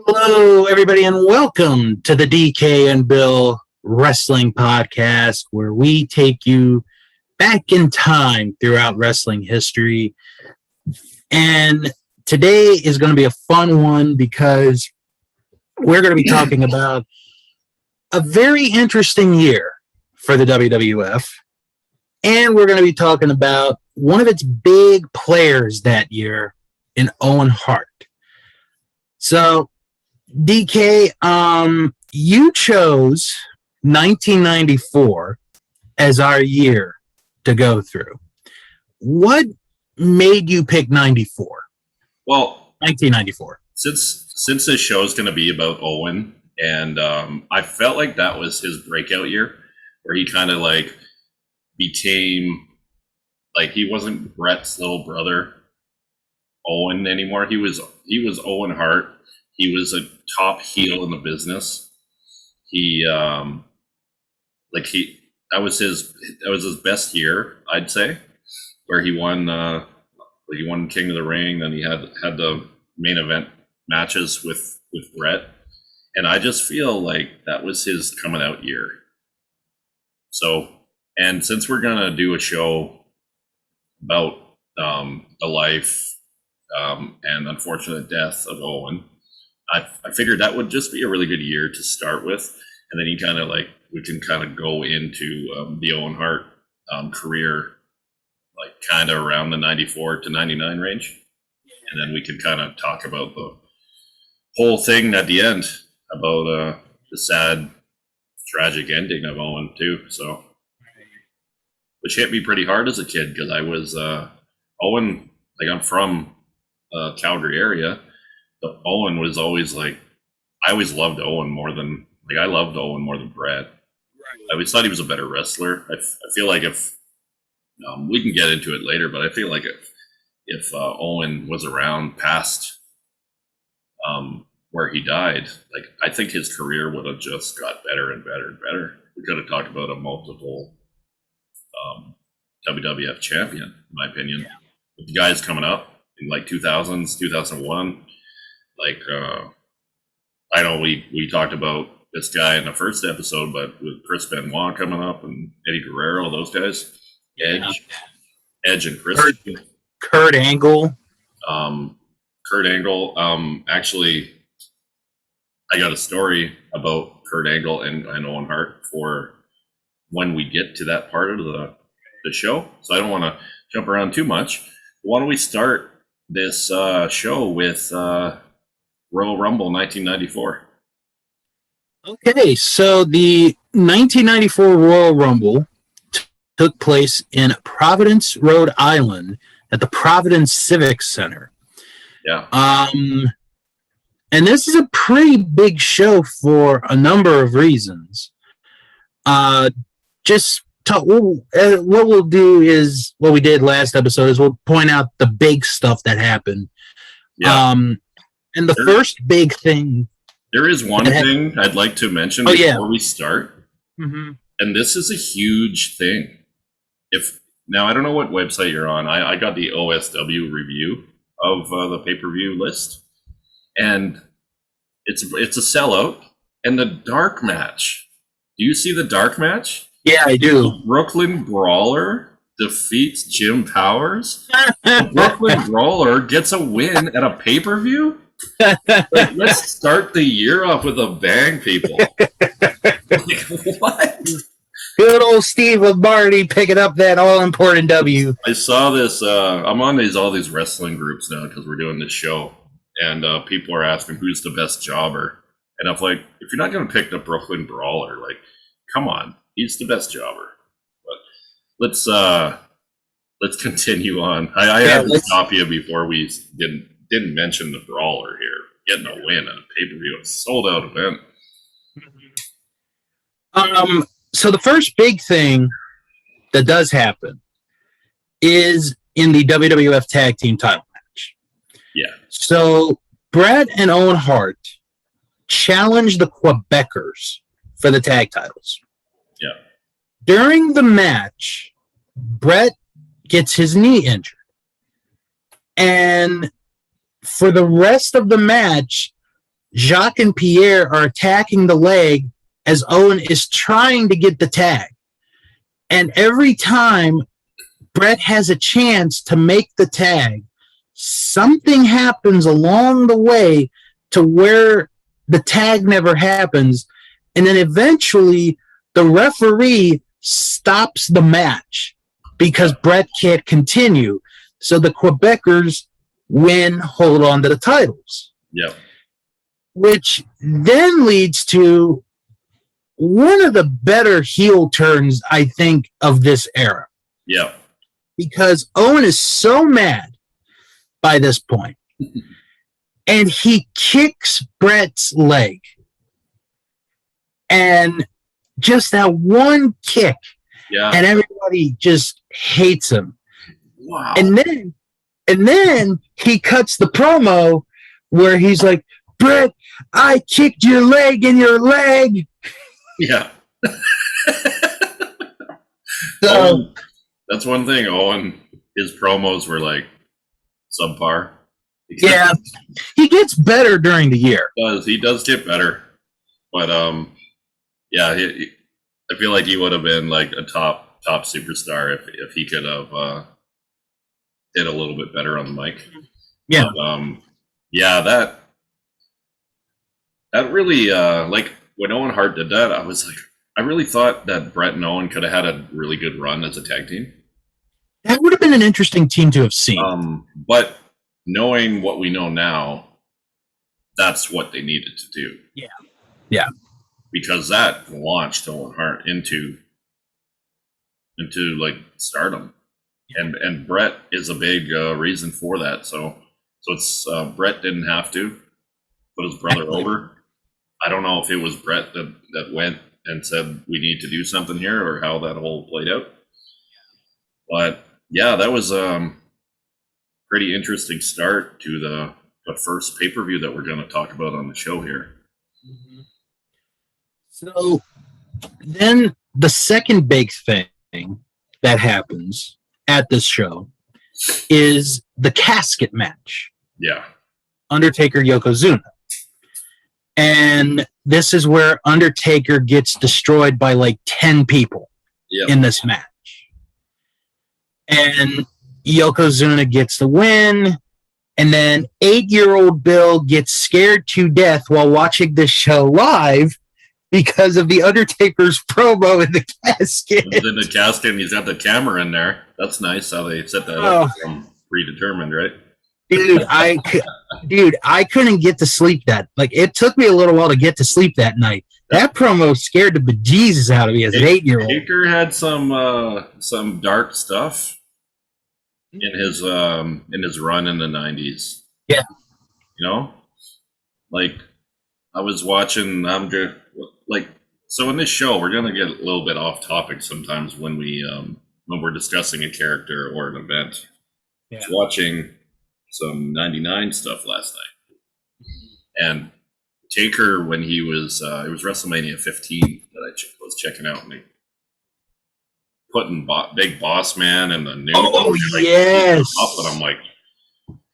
Hello, everybody, and welcome to the DK and Bill Wrestling Podcast, where we take you back in time throughout wrestling history. And today is going to be a fun one because we're going to be talking about a very interesting year for the WWF. And we're going to be talking about one of its big players that year in Owen Hart. So, DK, you chose 1994 as our year to go through. What made you pick 94? Well, 1994. Since this show is going to be about Owen, and I felt like that was his breakout year, where he kind of like became like he wasn't Brett's little brother, Owen, anymore. He was Owen Hart. He was a top heel in the business. That was his best year, I'd say, where he won King of the Ring, and he had the main event matches with Brett, and I just feel like that was his coming out year. So, and since we're gonna do a show about the life and unfortunate death of Owen, I figured that would just be a really good year to start with, and then we can kind of go into the Owen Hart career, like kind of around the 94 to 99 range, and then we can kind of talk about the whole thing at the end about the sad, tragic ending of Owen too. So, which hit me pretty hard as a kid because I was Owen. Like I'm from Calgary area. But Owen was always like, I always loved Owen more than, like, I loved Owen more than Brett. Right. I always thought he was a better wrestler. I feel like if, we can get into it later, but I feel like if Owen was around past where he died, like, I think his career would have just got better and better and better. We could have talked about a multiple WWF champion, in my opinion. Yeah. With the guys coming up in like 2000s, 2001, like, I know we talked about this guy in the first episode, but with Chris Benoit coming up and Eddie Guerrero, those guys, Edge and Chris. Kurt Angle. Actually, I got a story about Kurt Angle and Owen Hart for when we get to that part of the show. So I don't want to jump around too much. Why don't we start this show with Royal Rumble 1994. Okay, so the 1994 Royal Rumble took place in Providence, Rhode Island at the Providence Civic Center. Yeah. And this is a pretty big show for a number of reasons. What we'll do is what we did last episode is we'll point out the big stuff that happened. Yeah. And the first big thing... There is one thing I'd like to mention before we start. Mm-hmm. And this is a huge thing. Now, I don't know what website you're on. I got the OSW review of the pay-per-view list. And it's a sellout. And the dark match. Do you see the dark match? Yeah, I do. The Brooklyn Brawler defeats Jim Powers. The Brooklyn Brawler gets a win at a pay-per-view? Like, let's start the year off with a bang, people. Like, what? Good old Steve Lombardi picking up that all-important W. I saw this. I'm on all these wrestling groups now because we're doing this show, and people are asking who's the best jobber. And I'm like, if you're not going to pick the Brooklyn Brawler, like, come on, he's the best jobber. But let's continue on. I had to stop you before we didn't mention the Brawler here. Getting a win at a pay-per-view, a sold-out event. So the first big thing that does happen is in the WWF Tag Team title match. Yeah. So Brett and Owen Hart challenged the Quebecers for the tag titles. Yeah. During the match, Brett gets his knee injured. And for the rest of the match, Jacques and Pierre are attacking the leg as Owen is trying to get the tag. And every time Bret has a chance to make the tag, something happens along the way to where the tag never happens. And then eventually the referee stops the match because Bret can't continue. So the Quebecers hold on to the titles. Yep. Which then leads to one of the better heel turns, I think, of this era. Yep. Because Owen is so mad by this point, and he kicks Bret's leg. And just that one kick, and everybody just hates him. Wow. And then he cuts the promo where he's like, Bret, I kicked your leg in your leg. Yeah. So that's one thing. Owen, his promos were like subpar. Yeah, he gets better during the year. He does get better, but yeah, I feel like he would have been like a top superstar if he could have did a little bit better on the mic. Yeah, but, yeah, that really like when Owen Hart did that, I was like, I really thought that Bret and Owen could have had a really good run as a tag team. That would have been an interesting team to have seen. But knowing what we know now, that's what they needed to do. Yeah. Because that launched Owen Hart into like stardom, and Bret is a big reason for that. So it's Bret didn't have to put his brother over. I don't know if it was Bret that went and said we need to do something here, or how that whole played out. But yeah, that was pretty interesting start to the first pay-per-view that we're going to talk about on the show here. Mm-hmm. So then the second big thing that happens at this show is the casket match. Yeah. Undertaker Yokozuna. And this is where Undertaker gets destroyed by like 10 people in this match. And Yokozuna gets the win. And then 8-year-old Bill gets scared to death while watching this show live because of the Undertaker's promo in the casket. In the casket, and he's got the camera in there. That's nice how they set that up from predetermined, right? Dude, I couldn't get to sleep it took me a little while to get to sleep that night. That promo scared the bejesus out of me as an 8-year-old. Taker had some dark stuff in his run in the 90s. Yeah. You know? Like I was watching so in this show we're gonna get a little bit off topic sometimes when we're discussing a character or an event. Yeah. I was watching some 99 stuff last night, and Taker, when he was it was WrestleMania 15 that I was checking out, and they putting Big Boss Man and the new yes, up, and I'm like,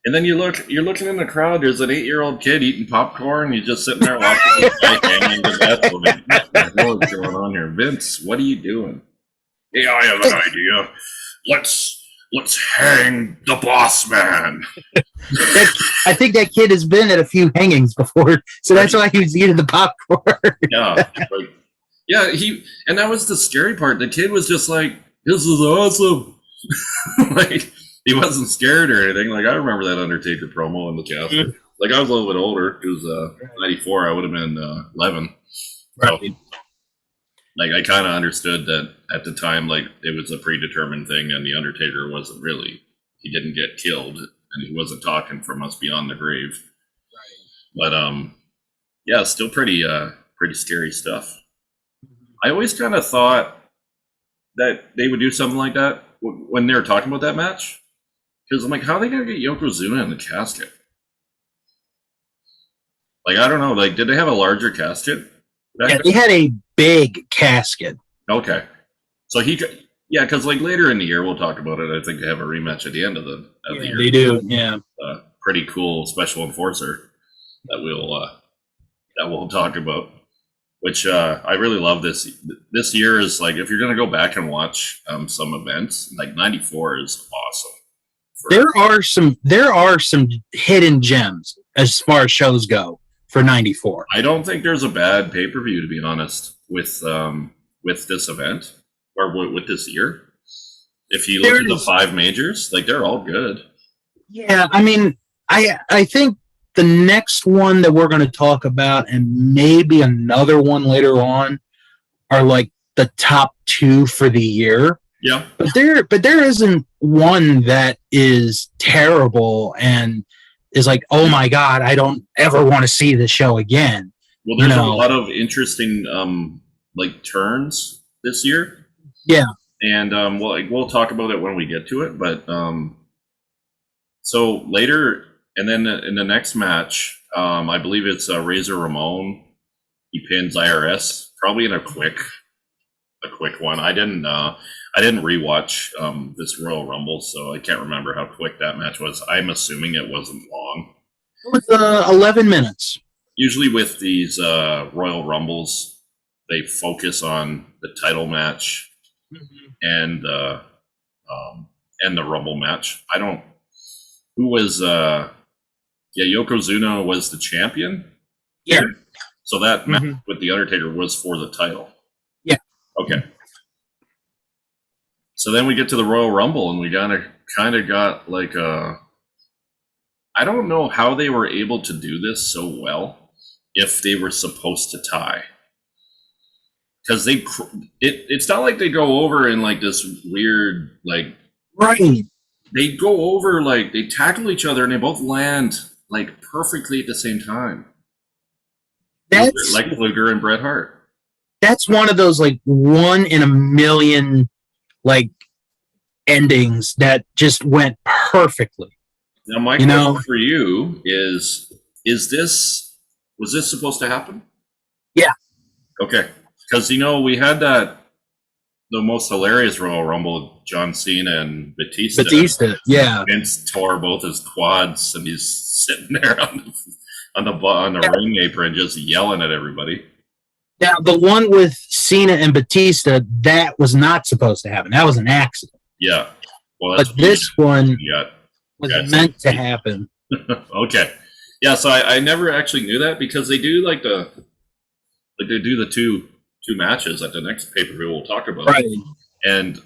and then you're looking in the crowd, there's an 8-year-old kid eating popcorn, he's just sitting there watching this guy hanging to death. What's going on here, Vince? What are you doing? Hey, I have an idea. Let's hang the Boss Man. I think that kid has been at a few hangings before, so that's why he was eating the popcorn. Yeah, and that was the scary part. The kid was just like, "This is awesome." Like he wasn't scared or anything. Like I remember that Undertaker promo in the casket. Mm-hmm. Like I was a little bit older. It was 94. I would have been 11. Right. So, like I kind of understood that at the time, like it was a predetermined thing, and the Undertaker wasn't really. He didn't get killed, and he wasn't talking from us beyond the grave. Right. But yeah, still pretty scary stuff. I always kind of thought that they would do something like that when they were talking about that match, because I'm like, how are they gonna get Yokozuna in the casket? Like I don't know. Like, did they have a larger casket? Yeah, they had a big casket. Okay, so because like later in the year we'll talk about it. I think they have a rematch at the end of the year. They do, yeah. Pretty cool special enforcer that we'll that we'll talk about. Which I really love this. This year is like, if you're going to go back and watch some events, like 94 is awesome. There are some hidden gems as far as shows go for 94. I don't think there's a bad pay-per-view, to be honest, with this event or with this year. If you look at the 5 majors, like, they're all good. Yeah, I mean, I think the next one that we're going to talk about, and maybe another one later on, are like the top 2 for the year. Yeah. But there isn't one that is terrible and is like, oh my God, I don't ever want to see the show again. Well, there's a lot of interesting like turns this year. Yeah. And we'll talk about it when we get to it. But so later, and then in the next match, I believe it's Razor Ramon. He pins IRS, probably in a quick one. I didn't rewatch this Royal Rumble, so I can't remember how quick that match was. I'm assuming it wasn't long. It was 11 minutes. Usually with these Royal Rumbles, they focus on the title match and the Rumble match. Who was Yokozuna was the champion? Yeah. So that match with The Undertaker was for the title. Yeah. Okay. So then we get to the Royal Rumble, and we kind of got like I don't know how they were able to do this so well if they were supposed to tie. Because it's not like they go over in like this weird, like, right. They go over, like, they tackle each other and they both land like perfectly at the same time. That's like Luger and Bret Hart. That's one of those like 1 in a million like endings that just went perfectly. Now my question for you is was this supposed to happen? Yeah. Okay. Because we had the most hilarious Royal Rumble with John Cena and Batista. Yeah. Vince tore both his quads, and he's sitting there on the ring apron just yelling at everybody. Now, the one with Cena and Batista, that was not supposed to happen. That was an accident. Yeah. Well, but this one was meant to happen. Okay. Yeah, so I never actually knew that, because they do they do the two matches at the next pay-per-view we'll talk about. Right. And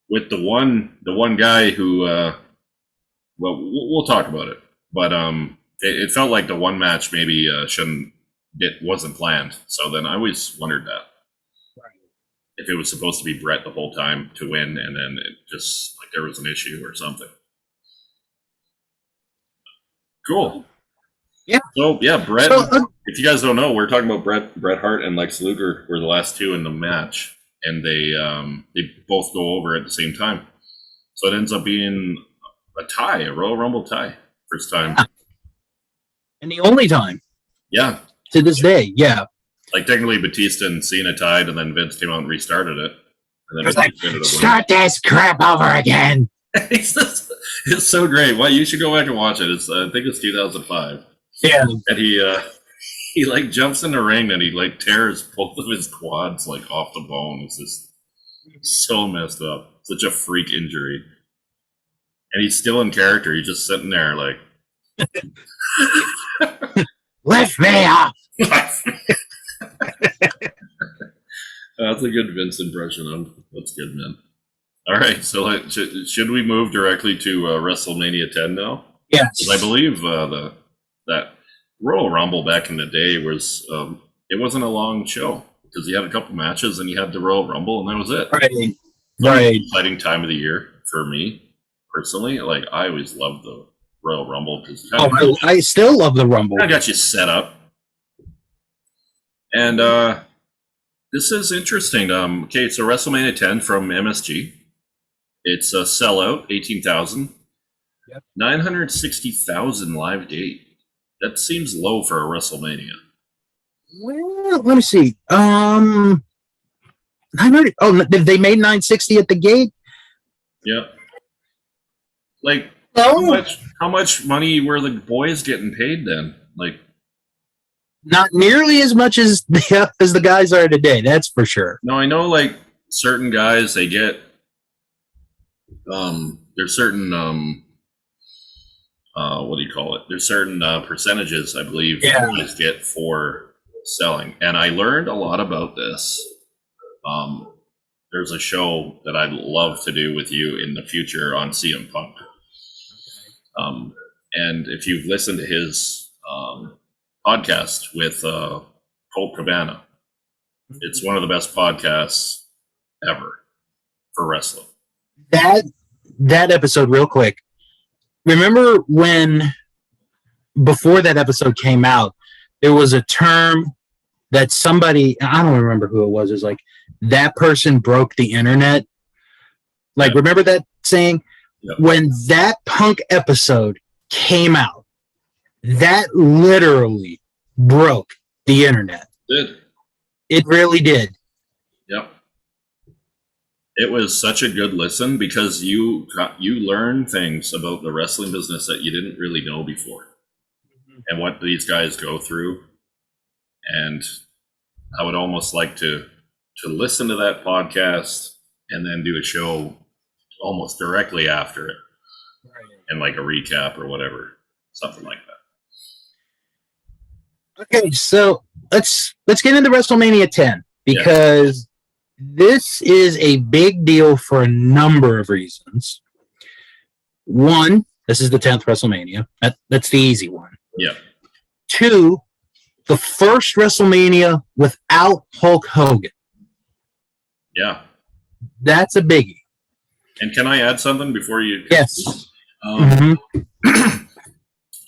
with the one guy who we'll talk about it. But it felt like the one match maybe wasn't planned. So then I always wondered that. Right. If it was supposed to be Bret the whole time to win, and then it just like there was an issue or something. Cool. Yeah. So yeah, Bret. If you guys don't know, we're talking about Bret Hart and Lex Luger were the last 2 in the match, and they both go over at the same time. So it ends up being a tie, a Royal Rumble tie, first time, and the only time. Yeah. To this day, yeah. Like technically, Batista and Cena tied, and then Vince came out and restarted it. And then start this crap over again. It's so great. Well, you should go back and watch it. I think it's 2005. Yeah. And he like jumps in the ring and he like tears both of his quads like off the bone. It's just so messed up. Such a freak injury. And he's still in character. He's just sitting there like, lift me up. That's a good Vince impression. That's good, man. All right, so should we move directly to WrestleMania 10 now? Yes. I believe that Royal Rumble back in the day was it wasn't a long show, because you had a couple matches and you had the Royal Rumble and that was it. Right. Right. Exciting time of the year for me personally. Like I always loved the Royal Rumble because I still love the Rumble. I got you set up, and this is interesting. Okay, so WrestleMania 10 from MSG. It's a sellout, 18,000. Yep. 960,000 live date. That seems low for a WrestleMania. Well, let me see. 900. Oh, they made 960 at the gate. Yeah. Like, no. how much money were the boys getting paid then? Like, Not nearly as much as the guys are today. That's for sure. No, I know like certain guys they get there's certain what do you call it? There's certain percentages I believe guys get for selling, and I learned a lot about this. There's a show that I'd love to do with you in the future on CM Punk. And if you've listened to his podcast with Colt Cabana, it's one of the best podcasts ever for wrestling. That episode, real quick. Remember when, before that episode came out, there was a term that somebody, I don't remember who it was like, that person broke the internet. Like, remember that saying? Yep. When that Punk episode came out, that literally broke the internet. It really did. Yep. It was such a good listen because you learn things about the wrestling business that you didn't really know before, and what these guys go through. And I would almost like to listen to that podcast and then do a show almost directly after it, and like a recap or whatever, something like that. Okay, so let's get into WrestleMania 10 because this is a big deal for a number of reasons. One, this is the 10th WrestleMania. That's the easy one. Yeah. Two, the first WrestleMania without Hulk Hogan. Yeah. That's a biggie. And can I add something before you? Yes.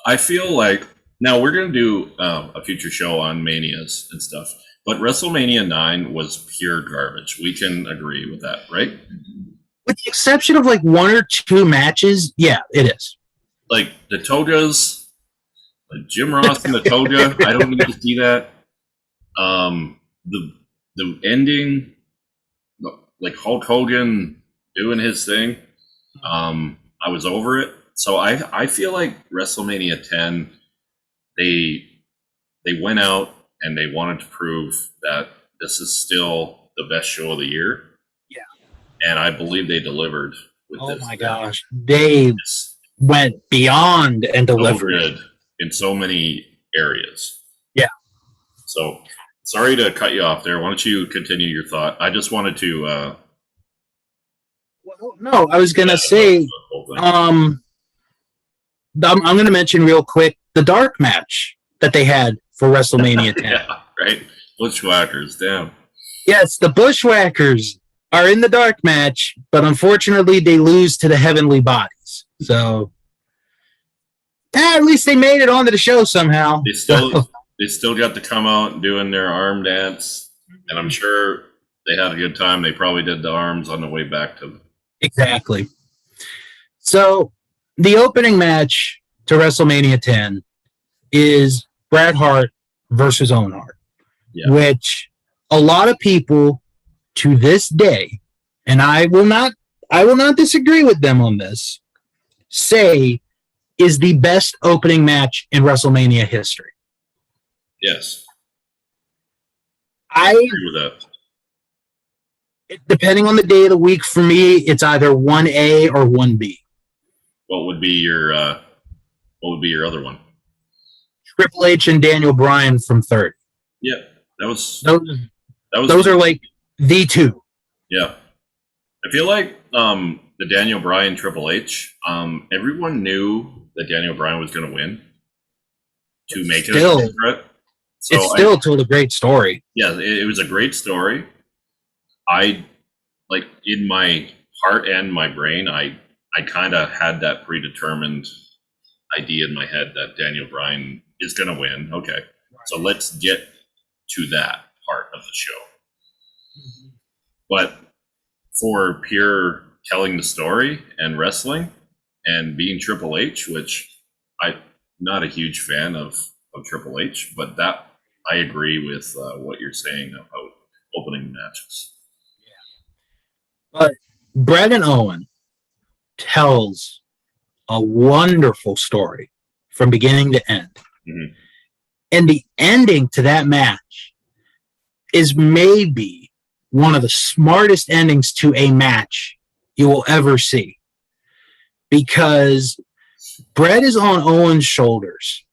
I feel like now we're going to do a future show on Manias and stuff, but WrestleMania 9 was pure garbage. We can agree with that, right? With the exception of like one or two matches, yeah, it is. Like the Togas, like Jim Ross and the Toga, I don't need to see that. The ending, like Hulk Hogan doing his thing, I was over it. So I feel like WrestleMania 10, they went out and they wanted to prove that this is still the best show of the year. Yeah. And I believe they delivered with this. Oh my gosh. They went beyond and delivered. So good in so many areas. Yeah. So sorry to cut you off there. Why don't you continue your thought? I just wanted to well, no, I was gonna say I'm gonna mention real quick the dark match that they had for WrestleMania 10. Yeah, right. Bushwhackers, damn. Yes, the Bushwhackers are in the dark match, but unfortunately they lose to the Heavenly Bodies. So at least they made it onto the show somehow. They still got to come out doing their arm dance, and I'm sure they had a good time. They probably did the arms on the way back to them. Exactly. So the opening match to WrestleMania 10 is Bret Hart versus Owen Hart, which a lot of people to this day, and I will not disagree with them on this, say is the best opening match in WrestleMania history. Yes. I agree with that. Depending on the day of the week, for me, it's either 1A or 1B. What would be your other one? Triple H and Daniel Bryan from 30. Yeah, those are like the two. Yeah, I feel like the Daniel Bryan Triple H. Everyone knew that Daniel Bryan was going to win to make it a threat. So it still told a great story. Yeah, it was a great story. I like in my heart and my brain, I kind of had that predetermined idea in my head that Daniel Bryan is going to win. Okay, so let's get to that part of the show. Mm-hmm. But for pure telling the story and wrestling and being Triple H, which I'm not a huge fan of Triple H, but that I agree with what you're saying about opening matches. But Bret and Owen tells a wonderful story from beginning to end. Mm-hmm. And the ending to that match is maybe one of the smartest endings to a match you will ever see. Because Brett is on Owen's shoulders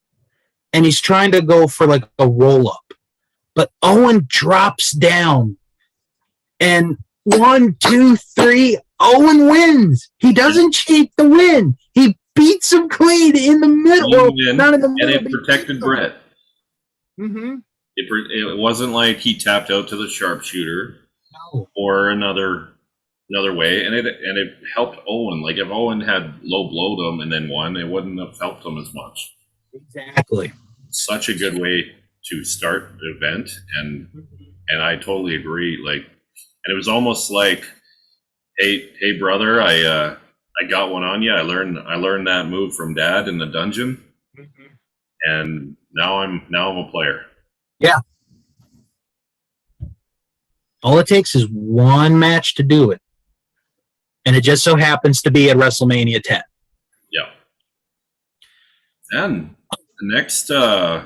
and he's trying to go for like a roll up, but Owen drops down and 1, 2, 3, Owen wins. He doesn't cheat the win. He beats him clean in the middle. Not in the middle. And it protected Brett. Mm-hmm. It wasn't like he tapped out to the sharpshooter or another way, and it helped Owen. Like if Owen had low blowed him and then won, it wouldn't have helped him as much. Exactly. Such a good way to start the event, and I totally agree. Like, and it was almost like, hey brother, I got one on you. I learned that move from Dad in the dungeon, and now I'm a player. Yeah. All it takes is one match to do it. And it just so happens to be at WrestleMania 10. Yeah. And the next, I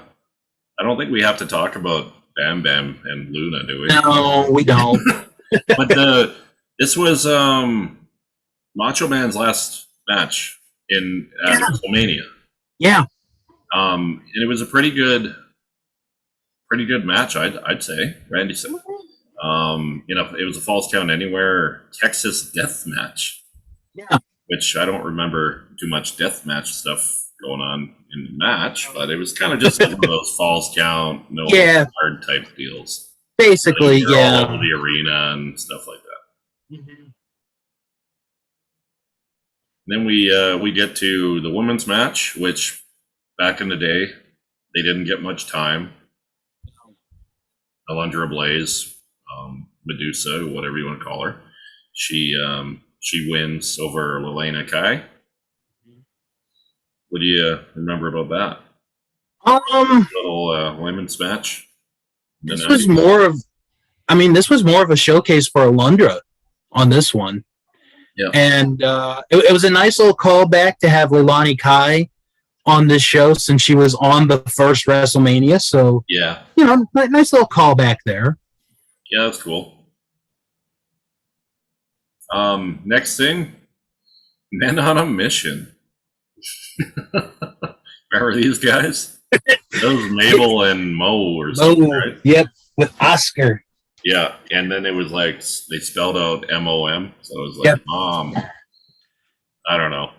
don't think we have to talk about Bam Bam and Luna, do we? No, we don't. But this was Macho Man's last match in WrestleMania. Yeah. And it was a pretty good match, I'd say. Randy said. It was a Falls Count Anywhere Texas death match. Yeah. Which I don't remember too much death match stuff going on in the match, but it was kind of just one of those Falls Count, no hard type deals. Basically, yeah. All over the arena and stuff like that. Mm-hmm. Then we get to the women's match, which back in the day they didn't get much time. Alundra Blaze, Medusa, whatever you want to call her, she wins over Lelena Kai. What do you remember about that? Little women's match. This was more of a showcase for Alundra on this one. Yeah. And it was a nice little callback to have Leilani Kai on this show since she was on the first WrestleMania. So, yeah, nice little callback there. Yeah, that's cool. Next thing, Men on a Mission. Remember these guys? Those Mabel and Mo or something, right? Yep, with Oscar. Yeah, and then it was like they spelled out MOM, so it was like Mom. I don't know.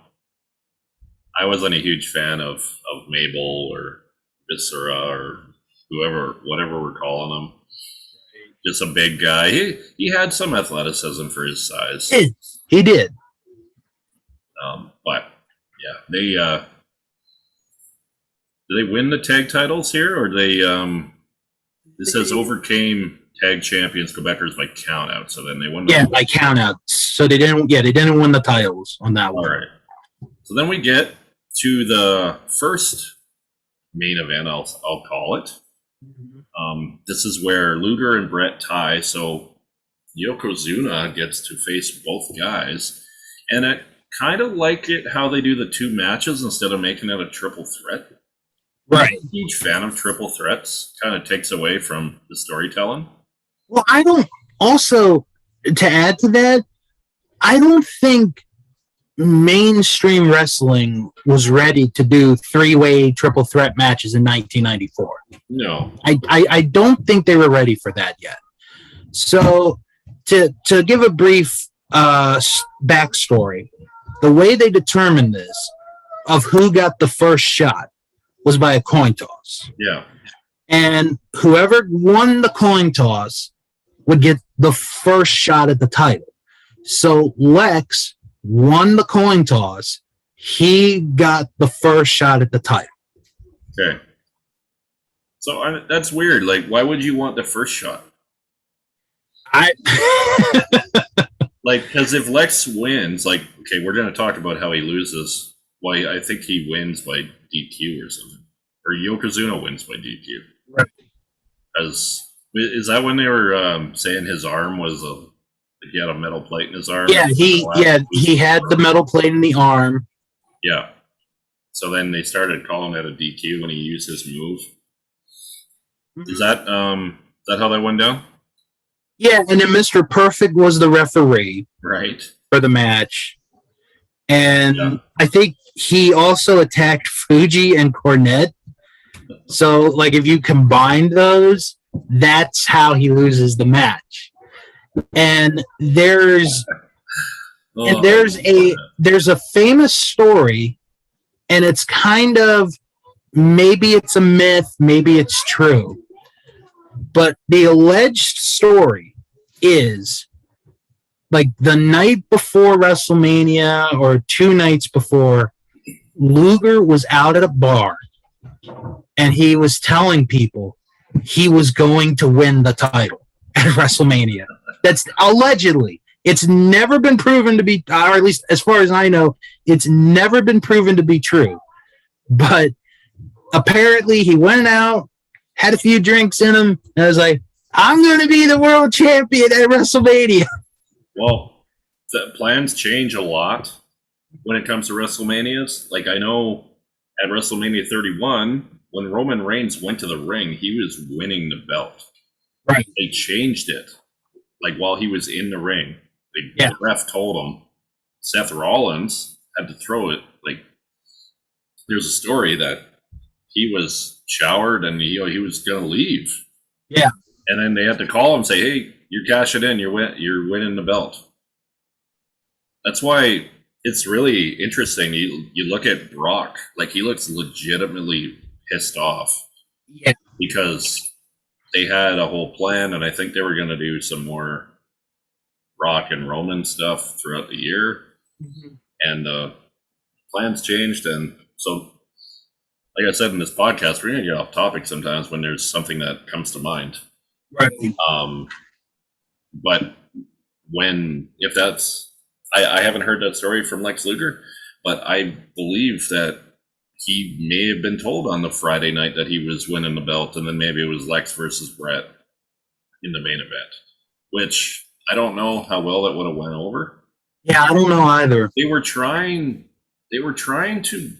I wasn't a huge fan of Mabel or Viscera or whatever we're calling him. Just a big guy. He had some athleticism for his size. He did. But yeah, they do they win the tag titles here, or they this says overcame tag champions Quebecers by count out, so then they won. Yeah, by count out. So they didn't win the titles on that one. All right. So then we get to the first main event, I'll call it. This is where Luger and Brett tie, so Yokozuna gets to face both guys, and I kind of like it how they do the two matches instead of making it a triple threat. Right. I'm a huge fan of triple threats. Kind of takes away from the storytelling. Well, I don't. Also, to add to that, I don't think mainstream wrestling was ready to do three-way triple threat matches in 1994. No. I don't think they were ready for that yet. So to give a brief backstory, the way they determined this of who got the first shot was by a coin toss. Yeah. And whoever won the coin toss would get the first shot at the title. So Lex won the coin toss. He got the first shot at the title. Okay. So that's weird. Like, why would you want the first shot? Like, because if Lex wins, like, okay, we're going to talk about how he loses. Why I think he wins by DQ or something. Or Yokozuna wins by DQ. Right. Because, is that when they were saying his arm was he had a metal plate in his arm? Yeah, he had the metal plate in the arm. Yeah. So then they started calling that a DQ when he used his move. Is that how that went down? Yeah, and then Mr. Perfect was the referee Right. for the match. And Yeah. I think he also attacked Fuji and Cornette. So, like, if you combine those, that's how he loses the match. And there's Oh, there's a famous story, and it's kind of, maybe it's a myth, maybe it's true. But the alleged story is, like, the night before WrestleMania or 2 nights before, Luger was out at a bar and he was telling people he was going to win the title at WrestleMania. That's allegedly. It's never been proven to be, or at least as far as I know, it's never been proven to be true. But apparently he went out, had a few drinks in him, and was like, I'm going to be the world champion at WrestleMania. Well, the plans change a lot when it comes to WrestleManias. Like, I know at WrestleMania 31, when Roman Reigns went to the ring, he was winning the belt. Right. They changed it. Like, while he was in the ring, the ref told him Seth Rollins had to throw it. Like, there's a story that he was showered and he was going to leave. Yeah. And then they had to call him and say, hey, you're cashing in. You're winning the belt. That's why it's really interesting. You look at Brock, like, he looks legitimately pissed off. Yeah. Because they had a whole plan, and I think they were going to do some more Brock and Roman stuff throughout the year. Mm-hmm. And plans changed, and so, like I said in this podcast, we're going to get off topic sometimes when there's something that comes to mind. Right. But if that's, I haven't heard that story from Lex Luger, but I believe that he may have been told on the Friday night that he was winning the belt, and then maybe it was Lex versus Brett in the main event, which I don't know how well that would have went over. Yeah, I don't know either. They were trying to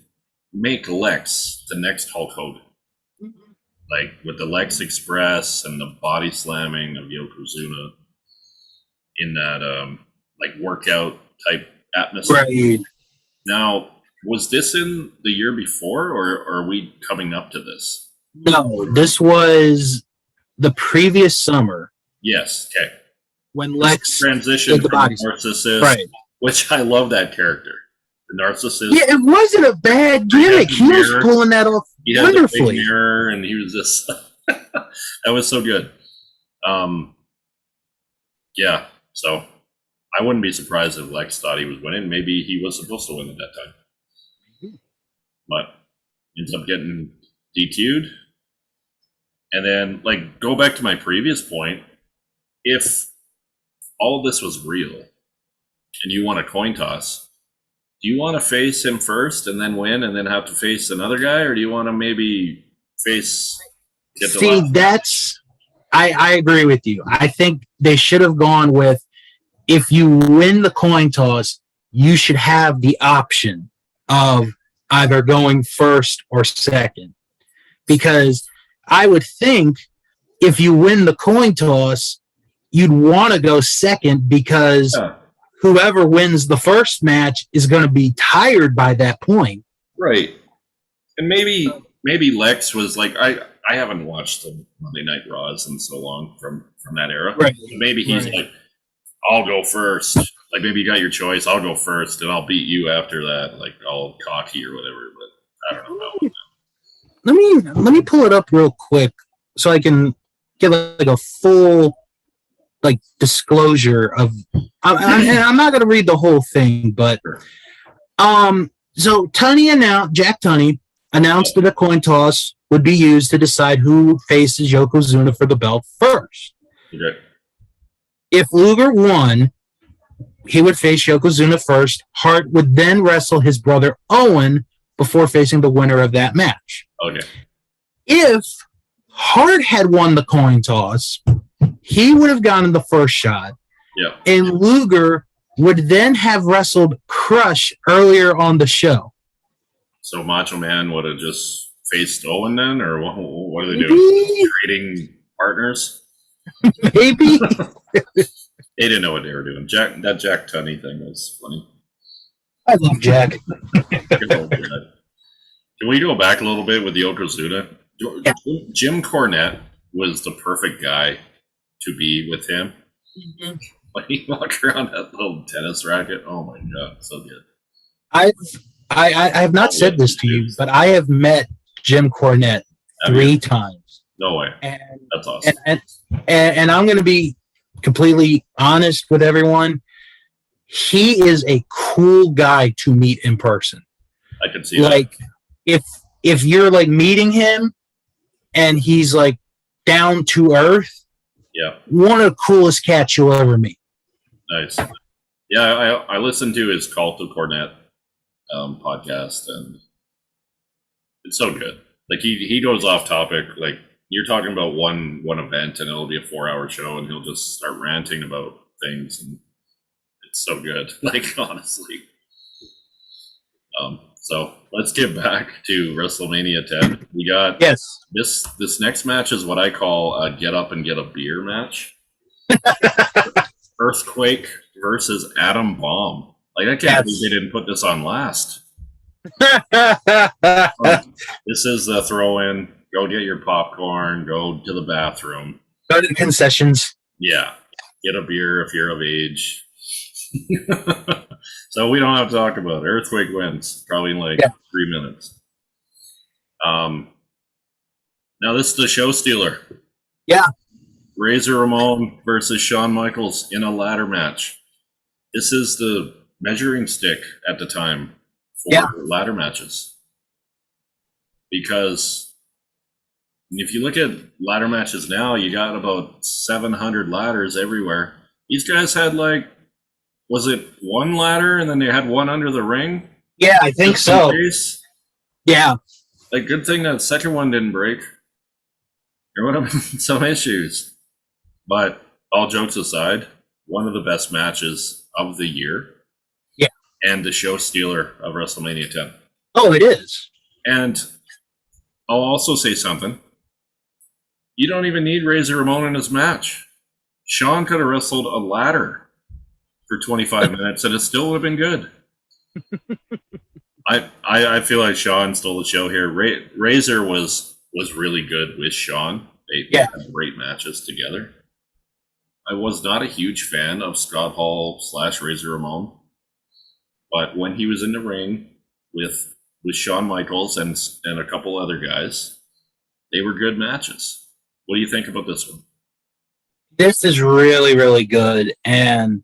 make Lex the next Hulk Hogan. Like, with the Lex Express and the body slamming of Yokozuna in that like workout type atmosphere. Right. Now, was this in the year before, or are we coming up to this? No, this was the previous summer. Yes. Okay. When Lex transitioned from Narcissist, right? Which I love that character, the Narcissist. Yeah, it wasn't a bad gimmick. He was pulling that off wonderfully. He had the big mirror, and he was just that was so good. Yeah. So I wouldn't be surprised if Lex thought he was winning. Maybe he was supposed to win at that time. But ends up getting DQ'd. And then, like, go back to my previous point. If all of this was real and you want a coin toss, do you want to face him first and then win and then have to face another guy? Or do you want to maybe face... I agree with you. I think they should have gone with, if you win the coin toss, you should have the option of either going first or second. Because I would think if you win the coin toss, you'd want to go second, because whoever wins the first match is going to be tired by that point. Right. And maybe Lex was like, I haven't watched the Monday Night Raws in so long from that era. Right. Maybe he's like, I'll go first. Like, maybe you got your choice. I'll go first, and I'll beat you after that. Like, all cocky or whatever. But I don't know. Let me pull it up real quick so I can get like a full like disclosure of. I'm not going to read the whole thing, but so Jack Tunney announced that a coin toss would be used to decide who faces Yokozuna for the belt first. Okay. If Luger won, he would face Yokozuna first. Hart would then wrestle his brother Owen before facing the winner of that match. Okay. If Hart had won the coin toss, he would have gotten the first shot. Yeah. And Luger would then have wrestled Crush earlier on the show. So Macho Man would have just faced Owen then, or what are they Maybe. doing? Trading partners? Maybe. They didn't know what they were doing. That Jack Tunney thing was funny. I love Jack. Can we go back a little bit with the Yokozuna? Yeah. Jim Cornette was the perfect guy to be with him. Mm-hmm. Like he walked around that little tennis racket. Oh my god, so good. I have not said this to you, but I have met Jim Cornette 3 times. No way. And that's awesome. And I'm going to be completely honest with everyone. He is a cool guy to meet in person. I can see like that. If you're like meeting him and he's like down to earth, yeah, one of the coolest cats you'll ever meet. Nice. Yeah, I listened to his Cult of Cornette podcast, and it's so good. Like he goes off topic. Like you're talking about one event, and it'll be a 4-hour show, and he'll just start ranting about things, and it's so good. Like honestly. So let's get back to WrestleMania 10. We got this next match is what I call a get up and get a beer match. Earthquake versus Atom Bomb. Like I can't believe they didn't put this on last. This is the throw-in. Go get your popcorn. Go to the bathroom. Go to the concessions. Yeah, get a beer if you're of age. So we don't have to talk about it. Earthquake wins probably in like 3 minutes. Now this is the show stealer. Yeah. Razor Ramon versus Shawn Michaels in a ladder match. This is the measuring stick at the time for ladder matches. Because if you look at ladder matches now, you got about 700 ladders everywhere. These guys had like, was it one ladder and then they had one under the ring? Yeah, I think so. Yeah. Like, good thing that second one didn't break. There would have been some issues. But all jokes aside, one of the best matches of the year. Yeah. And the show stealer of WrestleMania 10. Oh, it is. And I'll also say something. You don't even need Razor Ramon in his match. Shawn could have wrestled a ladder for 25 minutes and it still would have been good. I feel like Shawn stole the show here. Razor was really good with Shawn. They had great matches together. I was not a huge fan of Scott Hall / Razor Ramon, but when he was in the ring with Shawn Michaels and a couple other guys, they were good matches. What do you think about this one? This is really, really good. And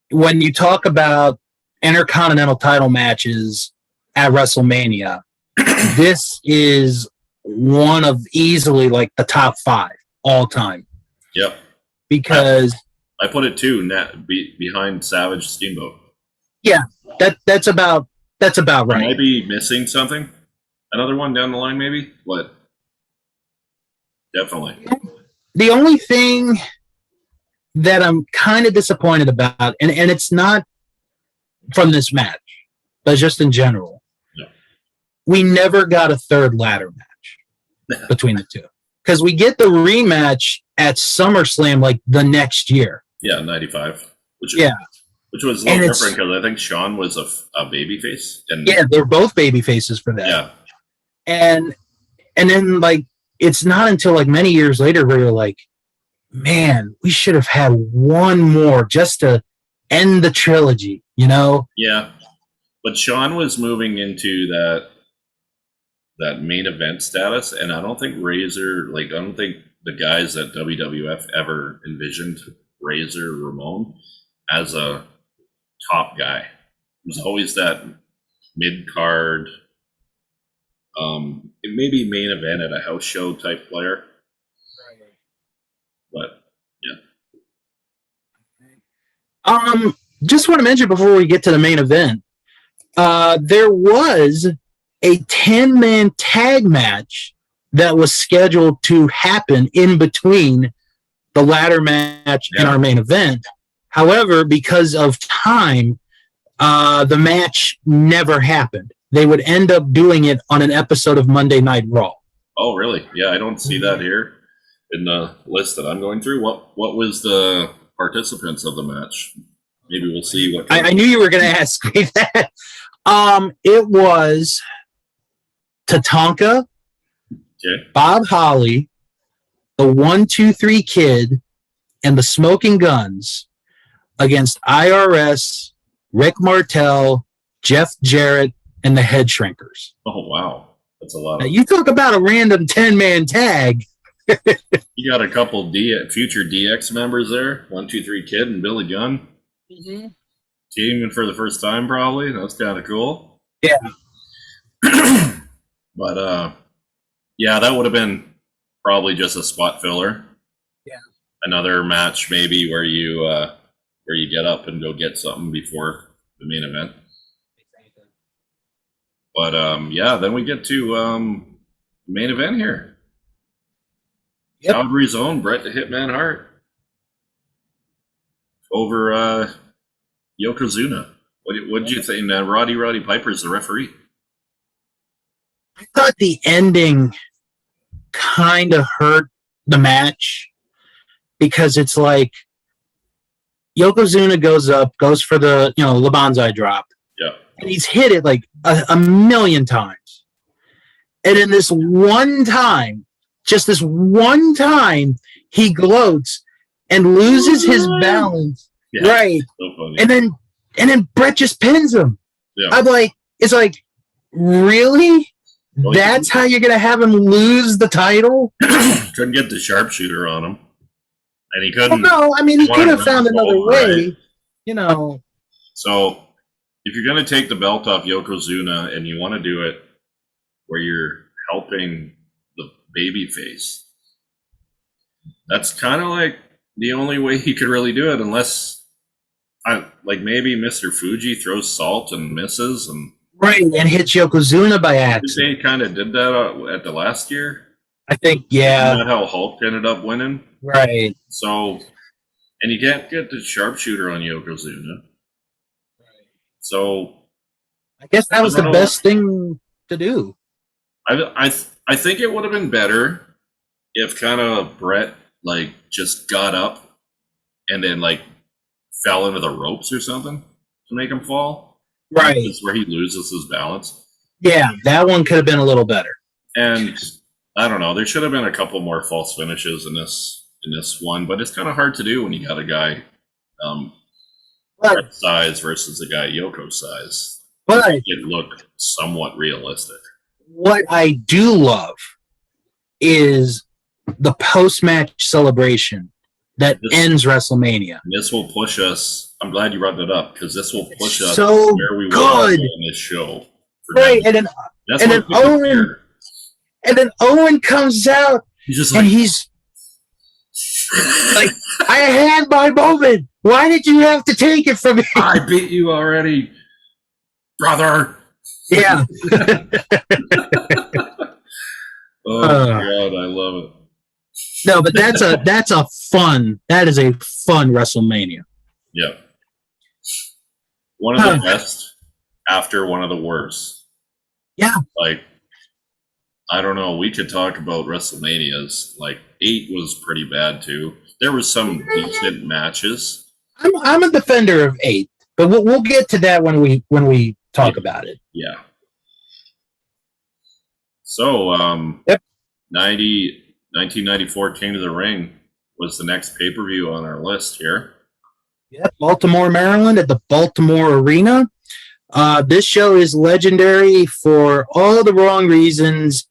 when you talk about intercontinental title matches at WrestleMania, this is one of easily like the top 5 all time. Yep. Because I put it 2 behind Savage Steamboat. Yeah, that's about right. I might be missing something. Another one down the line, maybe. What? Definitely. The only thing that I'm kind of disappointed about, and it's not from this match, but just in general, we never got a third ladder match between the two. Because we get the rematch at SummerSlam like the next year. Yeah, 95. Which was a little different because I think Shawn was a babyface. Yeah, they're both baby faces for that. Yeah. And then like it's not until like many years later where you're like, man, we should have had one more just to end the trilogy, you know? Yeah. But Shawn was moving into that main event status, and I don't think I don't think the guys at WWF ever envisioned Razor Ramon as a top guy. It was always that mid-card, maybe main event at a house show type player. But yeah. Just want to mention before we get to the main event, there was a 10-man tag match that was scheduled to happen in between the ladder match and our main event. However, because of time, the match never happened. they would end up doing it on an episode of Monday Night Raw. Oh, really? Yeah, I don't see that here in the list that I'm going through. What was the participants of the match? Maybe we'll see what. I knew you were going to ask me that. It was Tatanka, Okay. Bob Holly, the 1-2-3 Kid, and the Smoking Guns against IRS, Rick Martel, Jeff Jarrett, and the Head Shrinkers. Oh, wow. That's a lot. Now, you talk about a random 10-man tag. You got a couple future DX members there. 1-2-3 Kid and Billy Gunn. Mm-hmm. Teaming for the first time, probably. That's kind of cool. Yeah. But, yeah, that would have been probably just a spot filler. Yeah. Another match maybe where you get up and go get something before the main event. But yeah, then we get to the main event here. Yep. Calgary's own Bret the Hitman Hart over Yokozuna. What did you think? Roddy Piper's the referee. I thought the ending kind of hurt the match because it's like Yokozuna goes for the Labanzai drop. Yeah. And he's hit it like a million times. And in this one time, just this one time, he gloats and loses his balance. Yeah, right. So funny. And then Bret just pins him. Yeah. I'm like, it's like, really? Well, that's how you're going to have him lose the title? Couldn't get the sharpshooter on him. And he couldn't. Well, no, I mean, he could have found another way, right. So, if you're going to take the belt off Yokozuna and you want to do it where you're helping the baby face, that's kind of like the only way he could really do it, unless maybe Mr. Fuji throws salt and misses. Right, and hits Yokozuna by accident. They kind of did that at the last year. I think, yeah. Isn't that how Hulk ended up winning? Right. So, and you can't get the sharpshooter on Yokozuna. So, I guess that was the best thing to do. I think it would have been better if kind of Bret just got up and then fell into the ropes or something to make him fall. Right. It's where he loses his balance. Yeah, that one could have been a little better. And I don't know. There should have been a couple more false finishes in this one, but it's kind of hard to do when you got a guy size versus a guy Yoko size. But it looked somewhat realistic. What I do love is the post-match celebration that ends WrestleMania. This will push us. I'm glad you brought that up because this will push us so where we good in this show. Right, and then Owen comes out he's like, I had my moment. Why did you have to take it from me? I beat you already, brother. Yeah. Oh God, I love it. No, but that is a fun WrestleMania. Yeah. One of the best after one of the worst. Yeah. I don't know. We could talk about WrestleManias. 8 was pretty bad too. There was some decent matches. I'm a defender of 8, but we'll get to that when we talk about it. Yeah. So, 1994 King of the Ring was the next pay-per-view on our list here. Yep, Baltimore, Maryland at the Baltimore Arena. This show is legendary for all the wrong reasons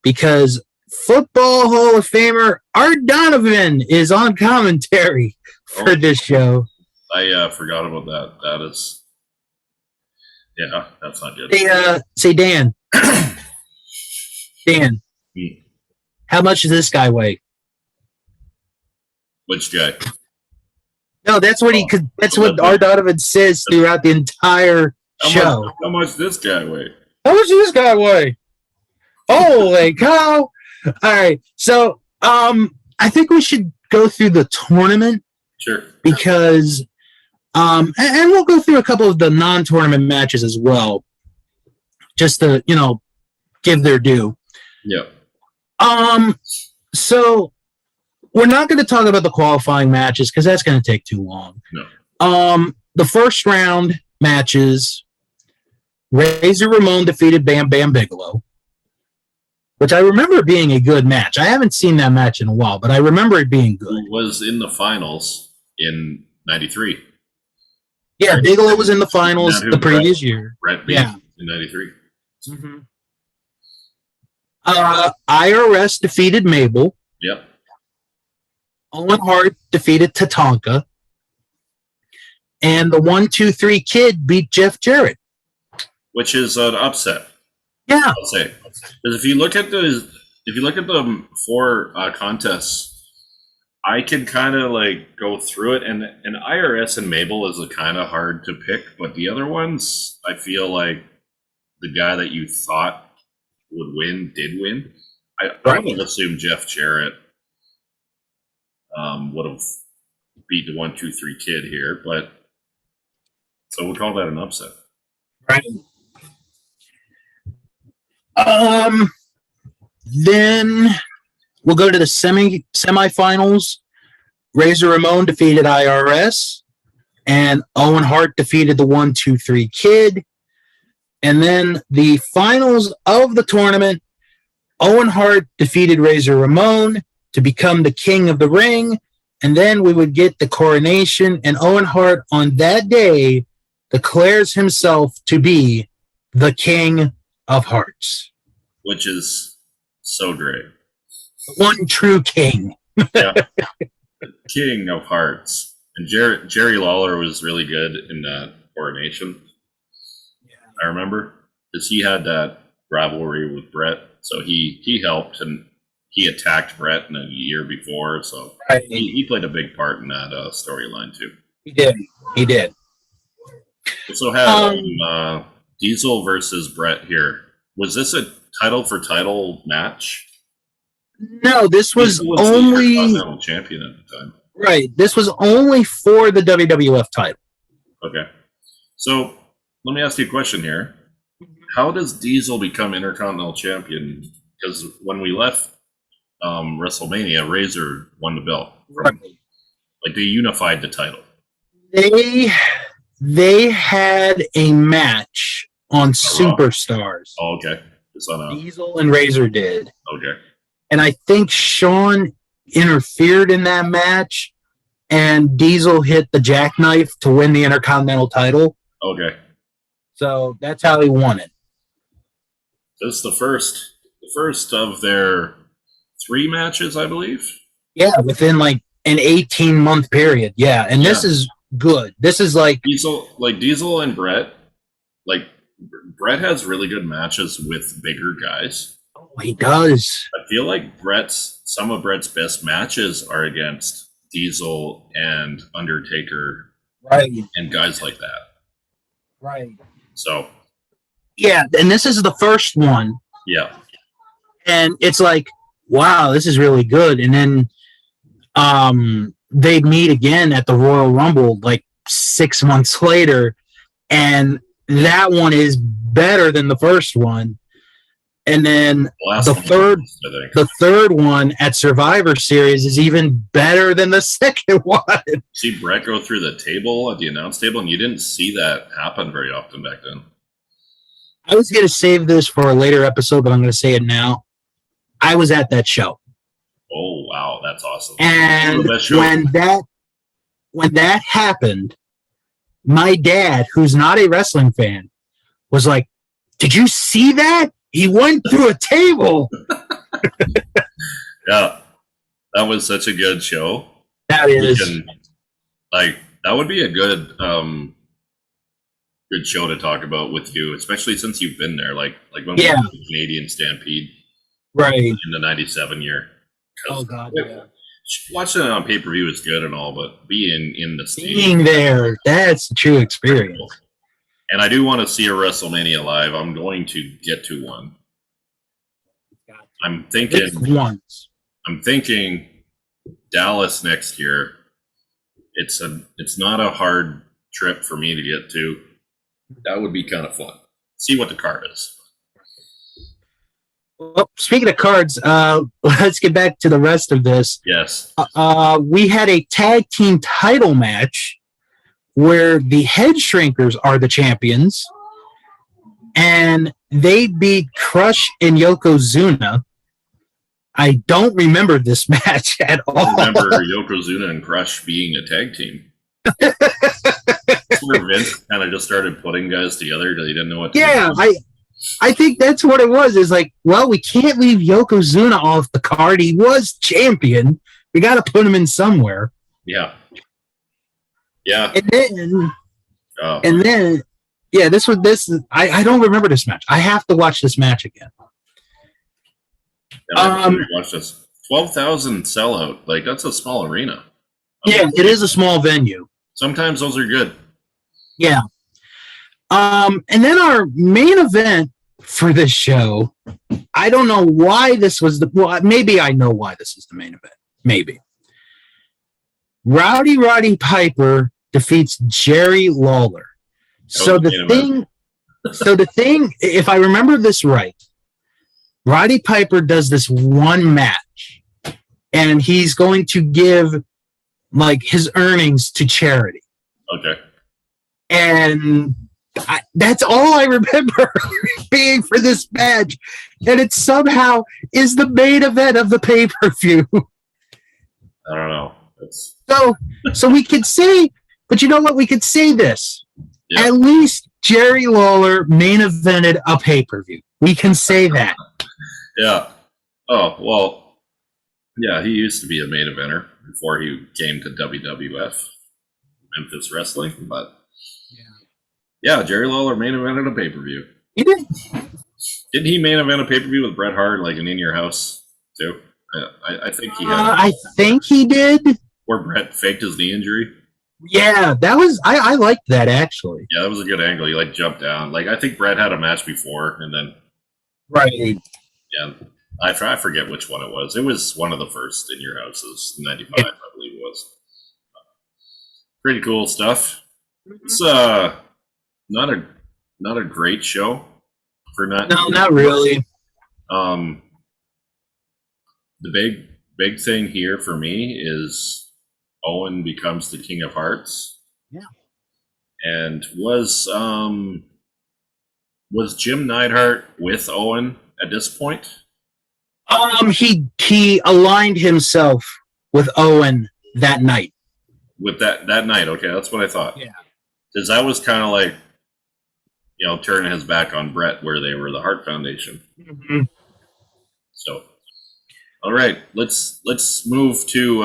because Football Hall of Famer Art Donovan is on commentary for this show. I forgot about that. That is, yeah, that's not good. Say Dan. Dan, how much does this guy weigh? Which guy? No, that's what that's what Art Donovan says throughout the entire show. How much does this guy weigh? How much does this guy weigh? Holy cow! All right, so I think we should go through the tournament. Sure. Because and we'll go through a couple of the non-tournament matches as well. just to, give their due. Yeah. So we're not going to talk about the qualifying matches because that's going to take too long. No. The first round matches, Razor Ramon defeated Bam Bam Bigelow, which I remember being a good match. I haven't seen that match in a while, but I remember it being good. It was in the finals in 93. Yeah, Bigelow was in the finals the previous year. Brett beat in 93. Mm-hmm. IRS defeated Mabel. Yep. Owen Hart defeated Tatanka. And the 1-2-3 Kid beat Jeff Jarrett. Which is an upset. Yeah. I'll say. Because if you look at the four contests, I can kind of like go through it, and IRS and Mabel is kind of hard to pick, but the other ones, I feel like the guy that you thought would win did win. I would have assumed Jeff Jarrett would have beat the 1-2-3 Kid here, but so we'll call that an upset. Right. Then we'll go to the semifinals. Razor Ramon defeated IRS, and Owen Hart defeated the 1-2-3 Kid. And then the finals of the tournament, Owen Hart defeated Razor Ramon to become the king of the ring. And then we would get the coronation, and Owen Hart on that day declares himself to be the King of Hearts. Which is so great. One true king. Yeah. King of Hearts. And Jerry Lawler was really good in that coronation. Yeah. I remember. Because he had that rivalry with Brett. So he helped, and he attacked Brett in a year before. So he played a big part in that storyline too. He did. We also had Diesel versus Brett here. Was this a title for title match? No, this was only the champion at the time. Right. This was only for the WWF title. Okay. So let me ask you a question here. How does Diesel become Intercontinental Champion? Because when we left WrestleMania, Razor won the belt. Right. Like they unified the title. They had a match on Superstars. Oh, okay. Diesel and Razor did. Okay. And I think Shawn interfered in that match, and Diesel hit the jackknife to win the Intercontinental title. Okay. So that's how he won it. This is the first of their 3 matches, I believe. Yeah, within like an 18-month period. Yeah, and this is good. This is like Diesel and Brett. Like Brett has really good matches with bigger guys. Oh, he does. I feel like some of Brett's best matches are against Diesel and Undertaker, right, and guys like that. Right. So. Yeah, and this is the first one. Yeah. And it's like, wow, this is really good. And then they meet again at the Royal Rumble like 6 months later, and that one is better than the first one. And then the third one at Survivor Series is even better than the second one. See Brett go through the table at the announce table, and you didn't see that happen very often back then. I was going to save this for a later episode, but I'm going to say it now. I was at that show. Oh, wow. That's awesome. And when that happened, my dad, who's not a wrestling fan, was like, "Did you see that? He went through a table." Yeah. That was such a good show. That is. That would be a good good show to talk about with you, especially since you've been there. Like when we were in the Canadian Stampede. Right. In the 97 year. Oh, God, yeah. Watching it on pay-per-view is good and all, but being in the stadium. Being there, that's the true experience. And I do want to see a WrestleMania live. I'm going to get to one. I'm thinking Dallas next year. It's not a hard trip for me to get to. That would be kind of fun. See what the card is. Well, speaking of cards, let's get back to the rest of this. Yes. We had a tag team title match where the Head Shrinkers are the champions, and they beat Crush and Yokozuna. I don't remember this match at all. I remember Yokozuna and Crush being a tag team. That's where Vince kind of just started putting guys together because he didn't know what to do. I think that's what it was. Is like, well, we can't leave Yokozuna off the card. He was champion. We got to put him in somewhere. Yeah. Yeah. And then, yeah, this. I don't remember this match. I have to watch this match again. Watch this. 12,000 sellout. Like, that's a small arena. Yeah, it is a small venue. Sometimes those are good. Yeah. And then our main event for this show, I don't know why this was maybe I know why this is the main event. Maybe. Roddy Piper defeats Jerry Lawler. So the thing, if I remember this right, Roddy Piper does this one match, and he's going to give like his earnings to charity. Okay. And that's all I remember being for this match, and it somehow is the main event of the pay-per-view. I don't know. So we could say, but you know what? We could say this. Yeah. At least Jerry Lawler main evented a pay-per-view. We can say that. Yeah. Oh, well, yeah, he used to be a main eventer before he came to WWF, Memphis Wrestling, but yeah, Jerry Lawler main evented a pay-per-view. He did. Didn't he main event a pay-per-view with Bret Hart, like In Your House, too? I think he had. I think he did. Where Bret faked his knee injury. Yeah, that was. I liked that, actually. Yeah, that was a good angle. He, like, jumped down. Like, I think Bret had a match before, and then. Right. Yeah. I forget which one it was. It was one of the first In Your Houses, 95, I believe it was. Pretty cool stuff. It's not a great show for not. No, not really. The big thing here for me is Owen becomes the King of Hearts. Yeah. And was Jim Neidhart with Owen at this point? He aligned himself with Owen that night. With that night, okay, that's what I thought. Yeah. Because that was kind of like, turning his back on Bret, where they were the Hart Foundation. Mm-hmm. So, all right, let's move to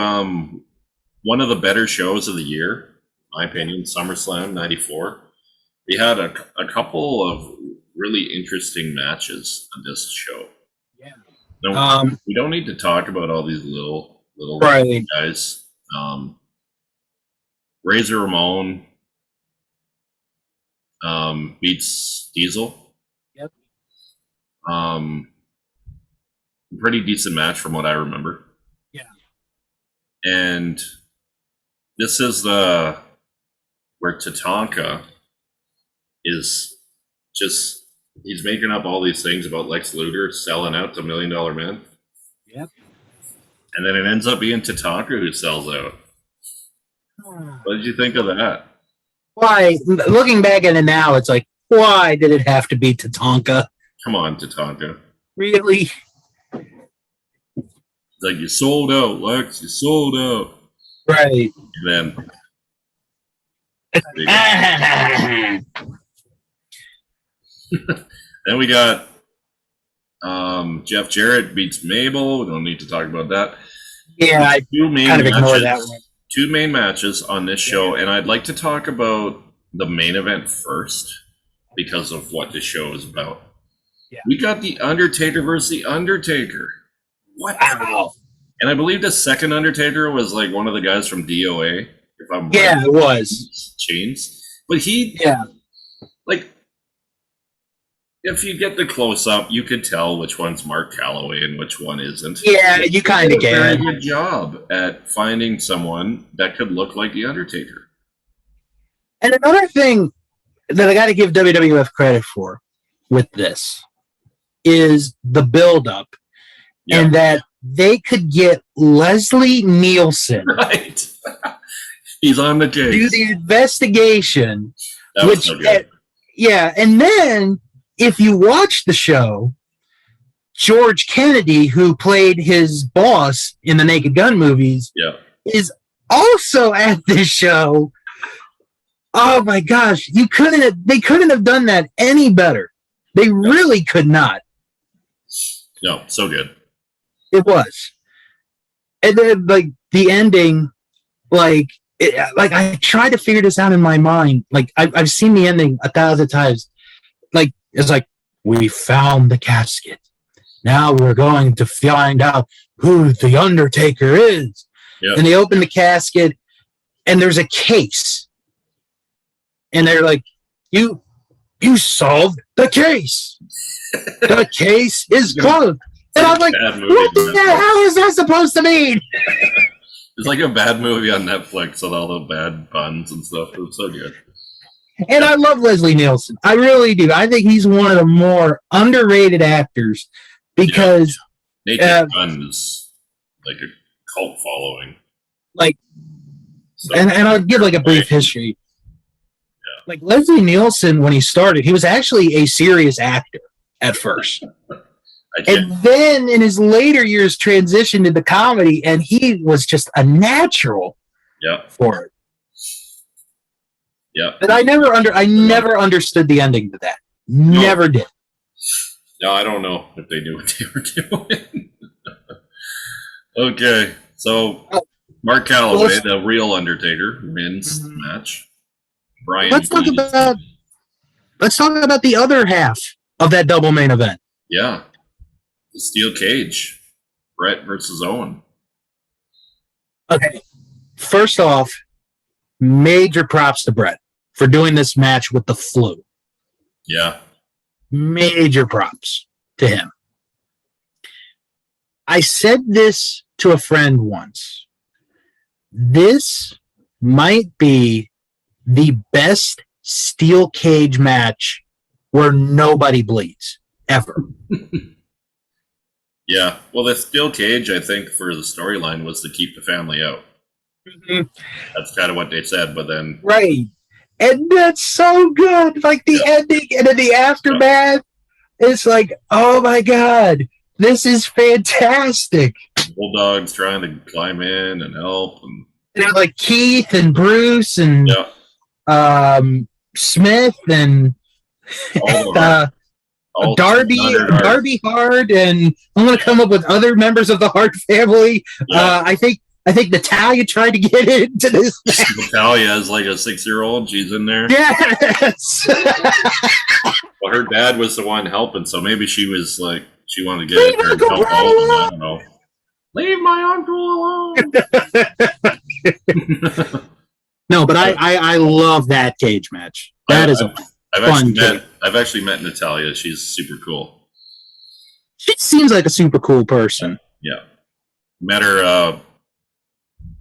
one of the better shows of the year, in my opinion, SummerSlam '94. We had a couple of really interesting matches on this show. Yeah. No, we don't need to talk about all these little right. guys. Razor Ramon beats Diesel. Yep. Pretty decent match from what I remember. Yeah. And this is where Tatanka is just, he's making up all these things about Lex Luger selling out to $1 Million Man. Yep. And then it ends up being Tatanka who sells out. What did you think of that? Why? Looking back at it now, it's like, why did it have to be Tatanka? Come on, Tatanka. Really? It's like, you sold out, Lex. You sold out. Right. And then we got Jeff Jarrett beats Mabel. We don't need to talk about that. Yeah, I kind of ignored that one. Two main matches on this show, and I'd like to talk about the main event first because of what this show is about. Yeah. We got The Undertaker versus The Undertaker. What? Wow. And I believe the second Undertaker was like one of the guys from DOA. If I'm right. It was. Chains. But like, if you get the close-up, you could tell which one's Mark Calloway and which one isn't. Yeah, you kind of get a very good job at finding someone that could look like The Undertaker. And another thing that I got to give WWF credit for with this is the buildup, and that they could get Leslie Nielsen right. He's on the case. Do the investigation. That was so good. Yeah, and then if you watch the show, George Kennedy, who played his boss in the Naked Gun movies, is also at this show. Oh my gosh, they couldn't have done that any better. They really could not. No, so good. It was. And then like the ending, like I tried to figure this out in my mind. Like I've seen the ending 1,000 times. Like it's like, we found the casket. Now we're going to find out who the Undertaker is. And they open the casket, and there's a case. And they're like, you solved the case. The case is closed. And I'm like, what the hell is that supposed to mean? It's like a bad movie on Netflix with all the bad puns and stuff. It was so good. And I love Leslie Nielsen. I really do. I think he's one of the more underrated actors because Naked Gun is like a cult following. Like, so, and I'll give like a brief history. Like Leslie Nielsen, when he started, he was actually a serious actor at first. And then in his later years transitioned into comedy, and he was just a natural for it. Yeah. But I never understood the ending to that. Never did. No, I don't know if they knew what they were doing. Okay. So Mark Calloway, the real Undertaker, wins the match. Brian, let's talk about the other half of that double main event. Yeah. The steel cage. Brett versus Owen. Okay. First off, major props to Brett for doing this match with the flu. Yeah. Major props to him. I said this to a friend once. This might be the best steel cage match where nobody bleeds ever. Yeah. Well, the steel cage, I think, for the storyline was to keep the family out. Mm-hmm. That's kind of what they said, but then... Right. And that's so good. Like the ending and then the aftermath, it's like, oh my God, this is fantastic. Bulldogs trying to climb in and help. And like Keith and Bruce and Smith and Darby Hart, and I'm going to come up with other members of the Hart family. Yeah. I think Natalia tried to get into this. Natalia is like a 6-year-old. She's in there. Yes. Well, her dad was the one helping, so maybe she was like, she wanted to get in there and help Owen. I don't know. Leave my uncle alone. No, but I love that cage match. That is I've actually met Natalia. She's super cool. She seems like a super cool person. Yeah. Met her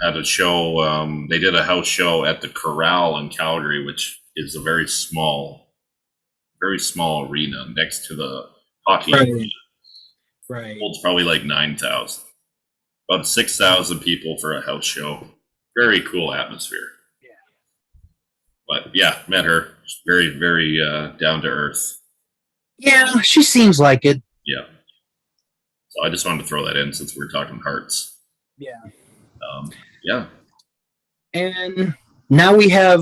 at a show. They did a house show at the Corral in Calgary, which is a very small arena next to the hockey arena. Right. Holds probably like 9,000. About 6,000 people for a house show. Very cool atmosphere. But yeah, met her. She's very, very down to earth. Yeah, she seems like it. Yeah. So I just wanted to throw that in since we were talking Hearts. Yeah. Yeah. And now we have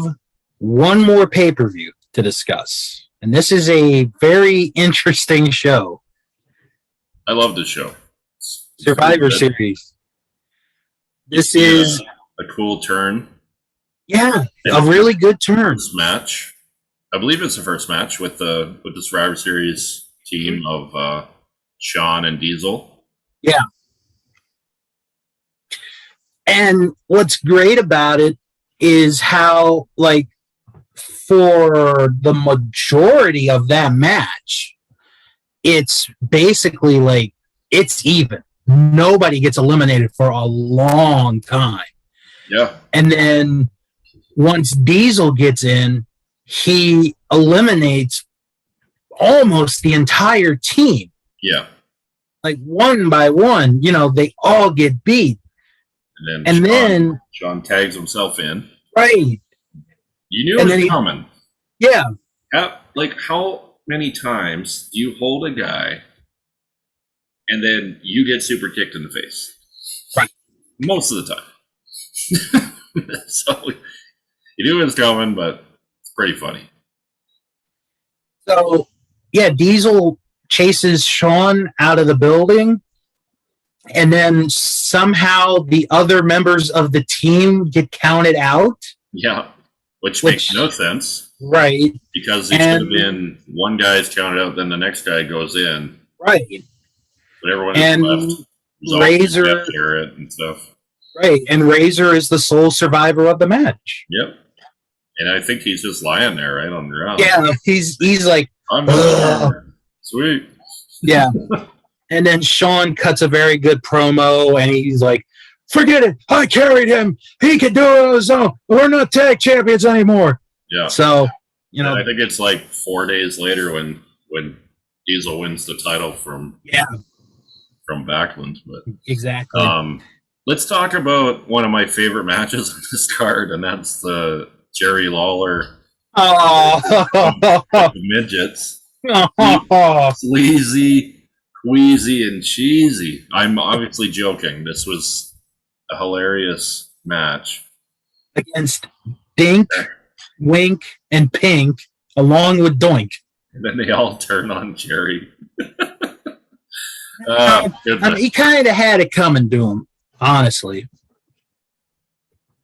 one more pay-per-view to discuss. And this is a very interesting show. I love this show. Survivor Series. This is a cool turn. Yeah, a really good turn. This match, I believe it's the first match with the Survivor Series team of Shawn and Diesel. Yeah. And what's great about it is how, like, for the majority of that match, it's basically like it's even. Nobody gets eliminated for a long time. Yeah. And then once Diesel gets in, he eliminates almost the entire team. Yeah. Like one by one, they all get beat. And then Sean tags himself in. Right. You knew it was coming. Yeah. How many times do you hold a guy and then you get super kicked in the face? Right. Most of the time. So you knew it was coming, but it's pretty funny. So, yeah, Diesel chases Sean out of the building, and then somehow the other members of the team get counted out. Yeah, which makes no sense. Right. Because it should have been one guy's counted out, then the next guy goes in. Right. But everyone is left. Razor and stuff. Right, and Razor is the sole survivor of the match. Yep. And I think he's just lying there right on the ground. Yeah, he's like, I'm sweet. Yeah. And then Sean cuts a very good promo, and he's like, forget it. I carried him. He can do it on his own. We're not tag champions anymore. Yeah. So, and I think it's like 4 days later when Diesel wins the title from Backlund. But exactly. Let's talk about one of my favorite matches on this card, and that's the Jerry Lawler midgets. Sleazy, queasy, and cheesy. I'm obviously joking. This was a hilarious match. Against Dink, Wink, and Pink, along with Doink. And then they all turn on Jerry. He kind of had it coming to him, honestly.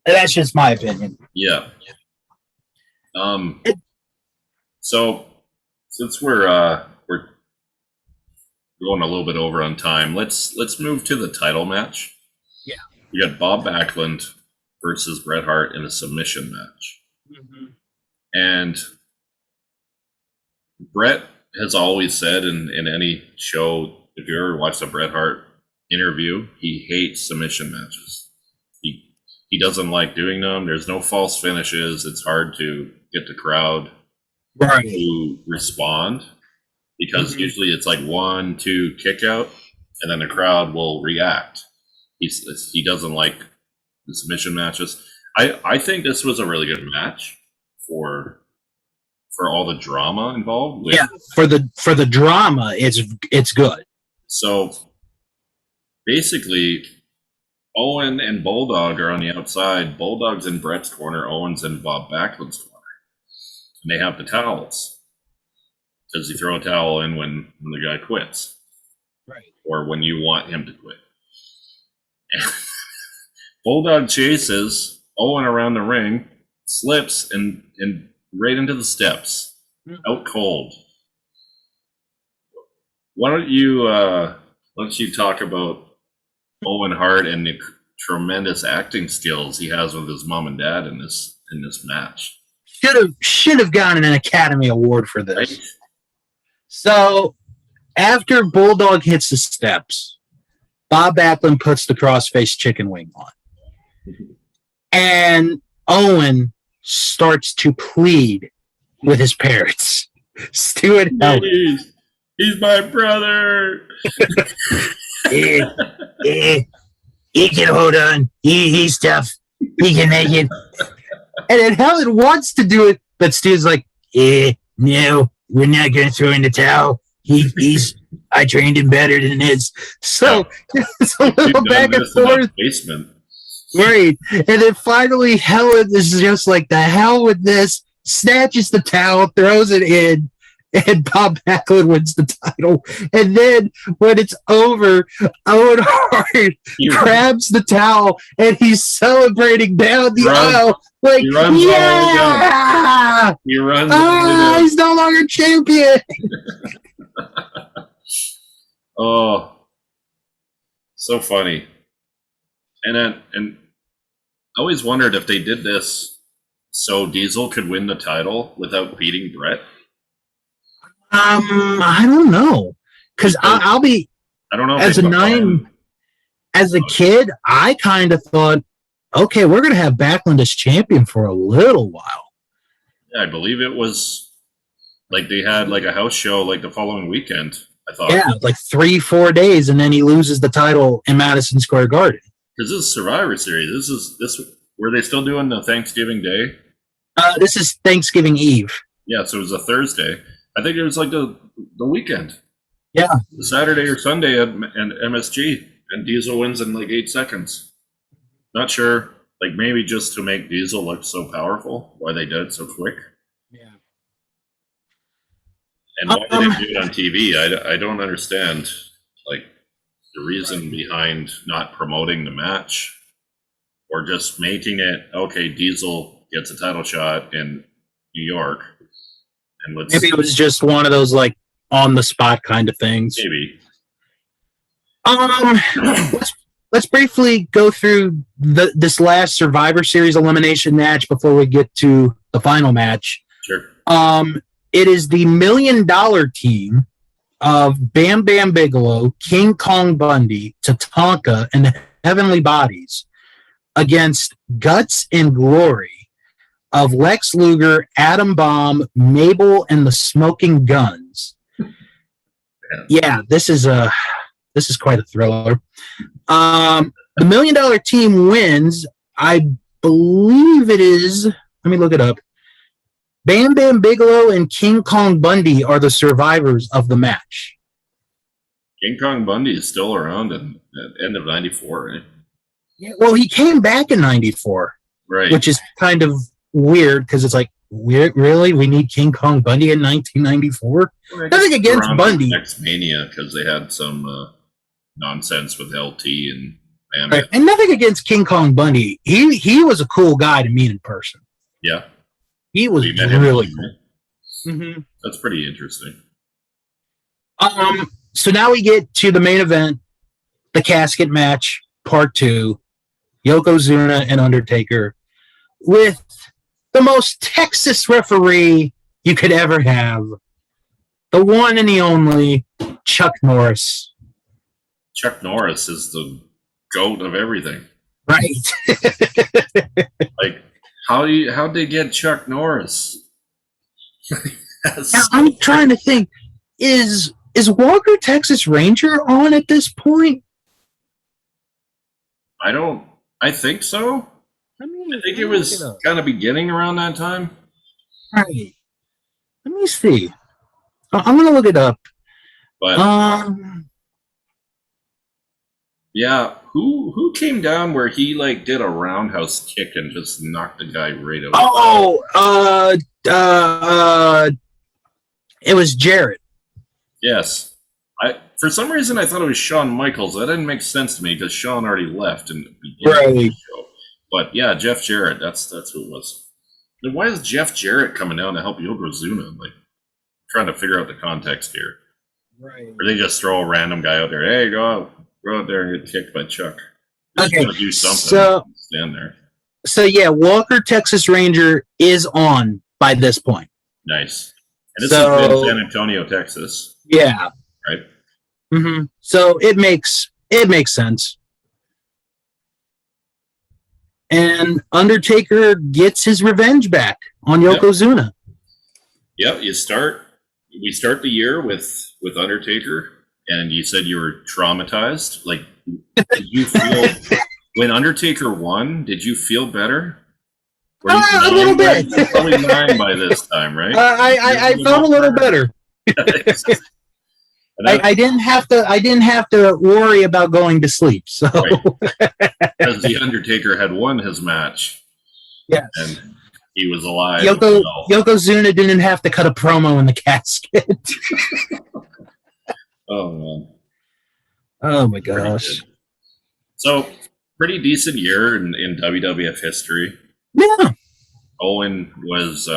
That's just my opinion. Yeah. So since we're going a little bit over on time, let's move to the title match. Yeah. We got Bob Backlund versus Bret Hart in a submission match. Mm-hmm. And Bret has always said in any show, if you ever watched a Bret Hart interview, he hates submission matches. He doesn't like doing them. There's no false finishes. It's hard to get the crowd to respond because usually it's like 1-2 kick out, and then the crowd will react. He doesn't like the submission matches. I think this was a really good match for all the drama involved. For the drama, it's good. So basically, Owen and Bulldog are on the outside. Bulldog's in Bret's corner. Owen's in Bob Backlund's corner. And they have the towels. Because you throw a towel in when the guy quits. Right. Or when you want him to quit. And Bulldog chases Owen around the ring, slips, and right into the steps. Out cold. Why don't you talk about Owen Hart and the tremendous acting skills he has with his mom and dad in this match. Should have gotten an Academy Award for this. Right? So after Bulldog hits the steps, Bob Backlund puts the crossface chicken wing on. And Owen starts to plead with his parents. Stu and Helen. He's my brother. He can hold on. He's tough. He can make it. And then Helen wants to do it, but Stu's like, no, we're not going to throw in the towel. I trained him better than this. So it's a little back and forth. Basement. Right. And then finally Helen is just like, the hell with this, snatches the towel, throws it in, and Bob Backlund wins the title. And then when it's over, Owen Hart grabs the towel and he's celebrating down the aisle. Like, yeah! He runs. He's no longer champion. Oh, so funny. And I always wondered if they did this so Diesel could win the title without beating Bret. I don't know, because I don't know. As a kid, I kind of thought, okay, we're going to have Backlund as champion for a little while. Yeah, I believe it was like they had like a house show like the following weekend, I thought. Yeah, like 3-4 days, and then he loses the title in Madison Square Garden. Because this is Survivor Series. This were they still doing the Thanksgiving Day? This is Thanksgiving Eve. Yeah, so it was a Thursday. I think it was like the weekend. Yeah. The Saturday or Sunday at MSG, and Diesel wins in like 8 seconds. Not sure, like maybe just to make Diesel look so powerful, why they did it so quick. Yeah. And why they didn't do it on TV, I don't understand, like, the reason behind not promoting the match or just making it, okay, Diesel gets a title shot in New York. And Maybe it was just one of those like on the spot kind of things. Maybe. Let's briefly go through this last Survivor Series elimination match before we get to the final match. Sure. It is the $1 Million team of Bam Bam Bigelow, King Kong Bundy, Tatanka, and the Heavenly Bodies against Guts and Glory of Lex Luger, Adam Bomb, Mabel, and the Smoking Guns. Yeah, this is quite a thriller. The $1 Million team wins. I believe it is. Let me look it up. Bam Bam Bigelow and King Kong Bundy are the survivors of the match. King Kong Bundy is still around at the end of '94, right? Yeah, well, he came back in '94, right? Which is kind of weird because it's like, really, we need King Kong Bundy in 1994? Well, nothing against Bundy. Next Mania because they had some nonsense with LT and Bam. Right. And nothing against King Kong Bundy. He was a cool guy to meet in person. Yeah, he was really cool. Mm-hmm. That's pretty interesting. So now we get to the main event, the casket match, part 2, Yokozuna and Undertaker, with the most Texas referee you could ever have, the one and the only Chuck Norris. Chuck Norris is the GOAT of everything. Right. Like, how'd they get Chuck Norris? I'm trying to think, is Walker Texas Ranger on at this point? I think so. I think it was kind of beginning around that time. Right. Let me see. I'm going to look it up. But yeah, who came down where he like did a roundhouse kick and just knocked the guy right out? It was Jarrett. Yes. For some reason I thought it was Shawn Michaels. That didn't make sense to me because Shawn already left in the beginning of the show. But yeah, Jeff Jarrett, that's who it was. Then why is Jeff Jarrett coming down to help Yokozuna? Like, trying to figure out the context here. Right. Or they just throw a random guy out there. Hey, go out there and get kicked by Chuck. Just okay. Gonna do something. So, stand there. So yeah, Walker Texas Ranger is on by this point. Nice. And this is in San Antonio, Texas. Yeah. Right. Mm-hmm. So it makes sense. And Undertaker gets his revenge back on Yokozuna. Yep. We start the year with Undertaker, and you said you were traumatized. Like, did you feel when Undertaker won? Did you feel better? A little bit. Probably 9 by this time, right? I felt a little better. I didn't have to worry about going to sleep. So right. Because the Undertaker had won his match. Yes. And he was alive. Yokozuna didn't have to cut a promo in the casket. Oh man. Oh my gosh. So pretty decent year in WWF history. Yeah. Owen was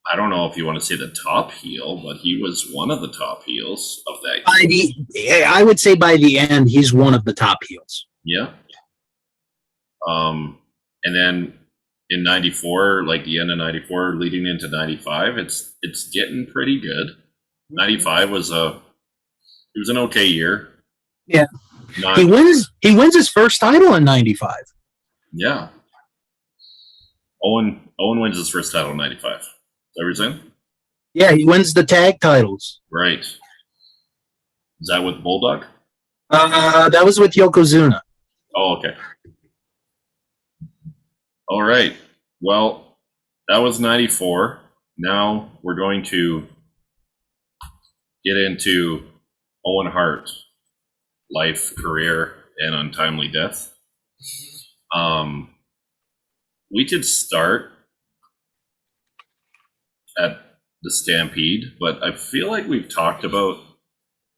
I don't know if you want to say the top heel, but he was one of the top heels of that year. I would say by the end, he's one of the top heels. Yeah. And then in '94, like the end of '94, leading into '95, it's getting pretty good. '95 was an okay year. Yeah. He wins his first title in '95. Yeah. Owen wins his first title in '95. Everything? Yeah, he wins the tag titles. Right. Is that with Bulldog? That was with Yokozuna. Oh, okay. All right. Well, that was 94. Now we're going to get into Owen Hart, life, career, and untimely death. We could start at the Stampede, but I feel like we've talked about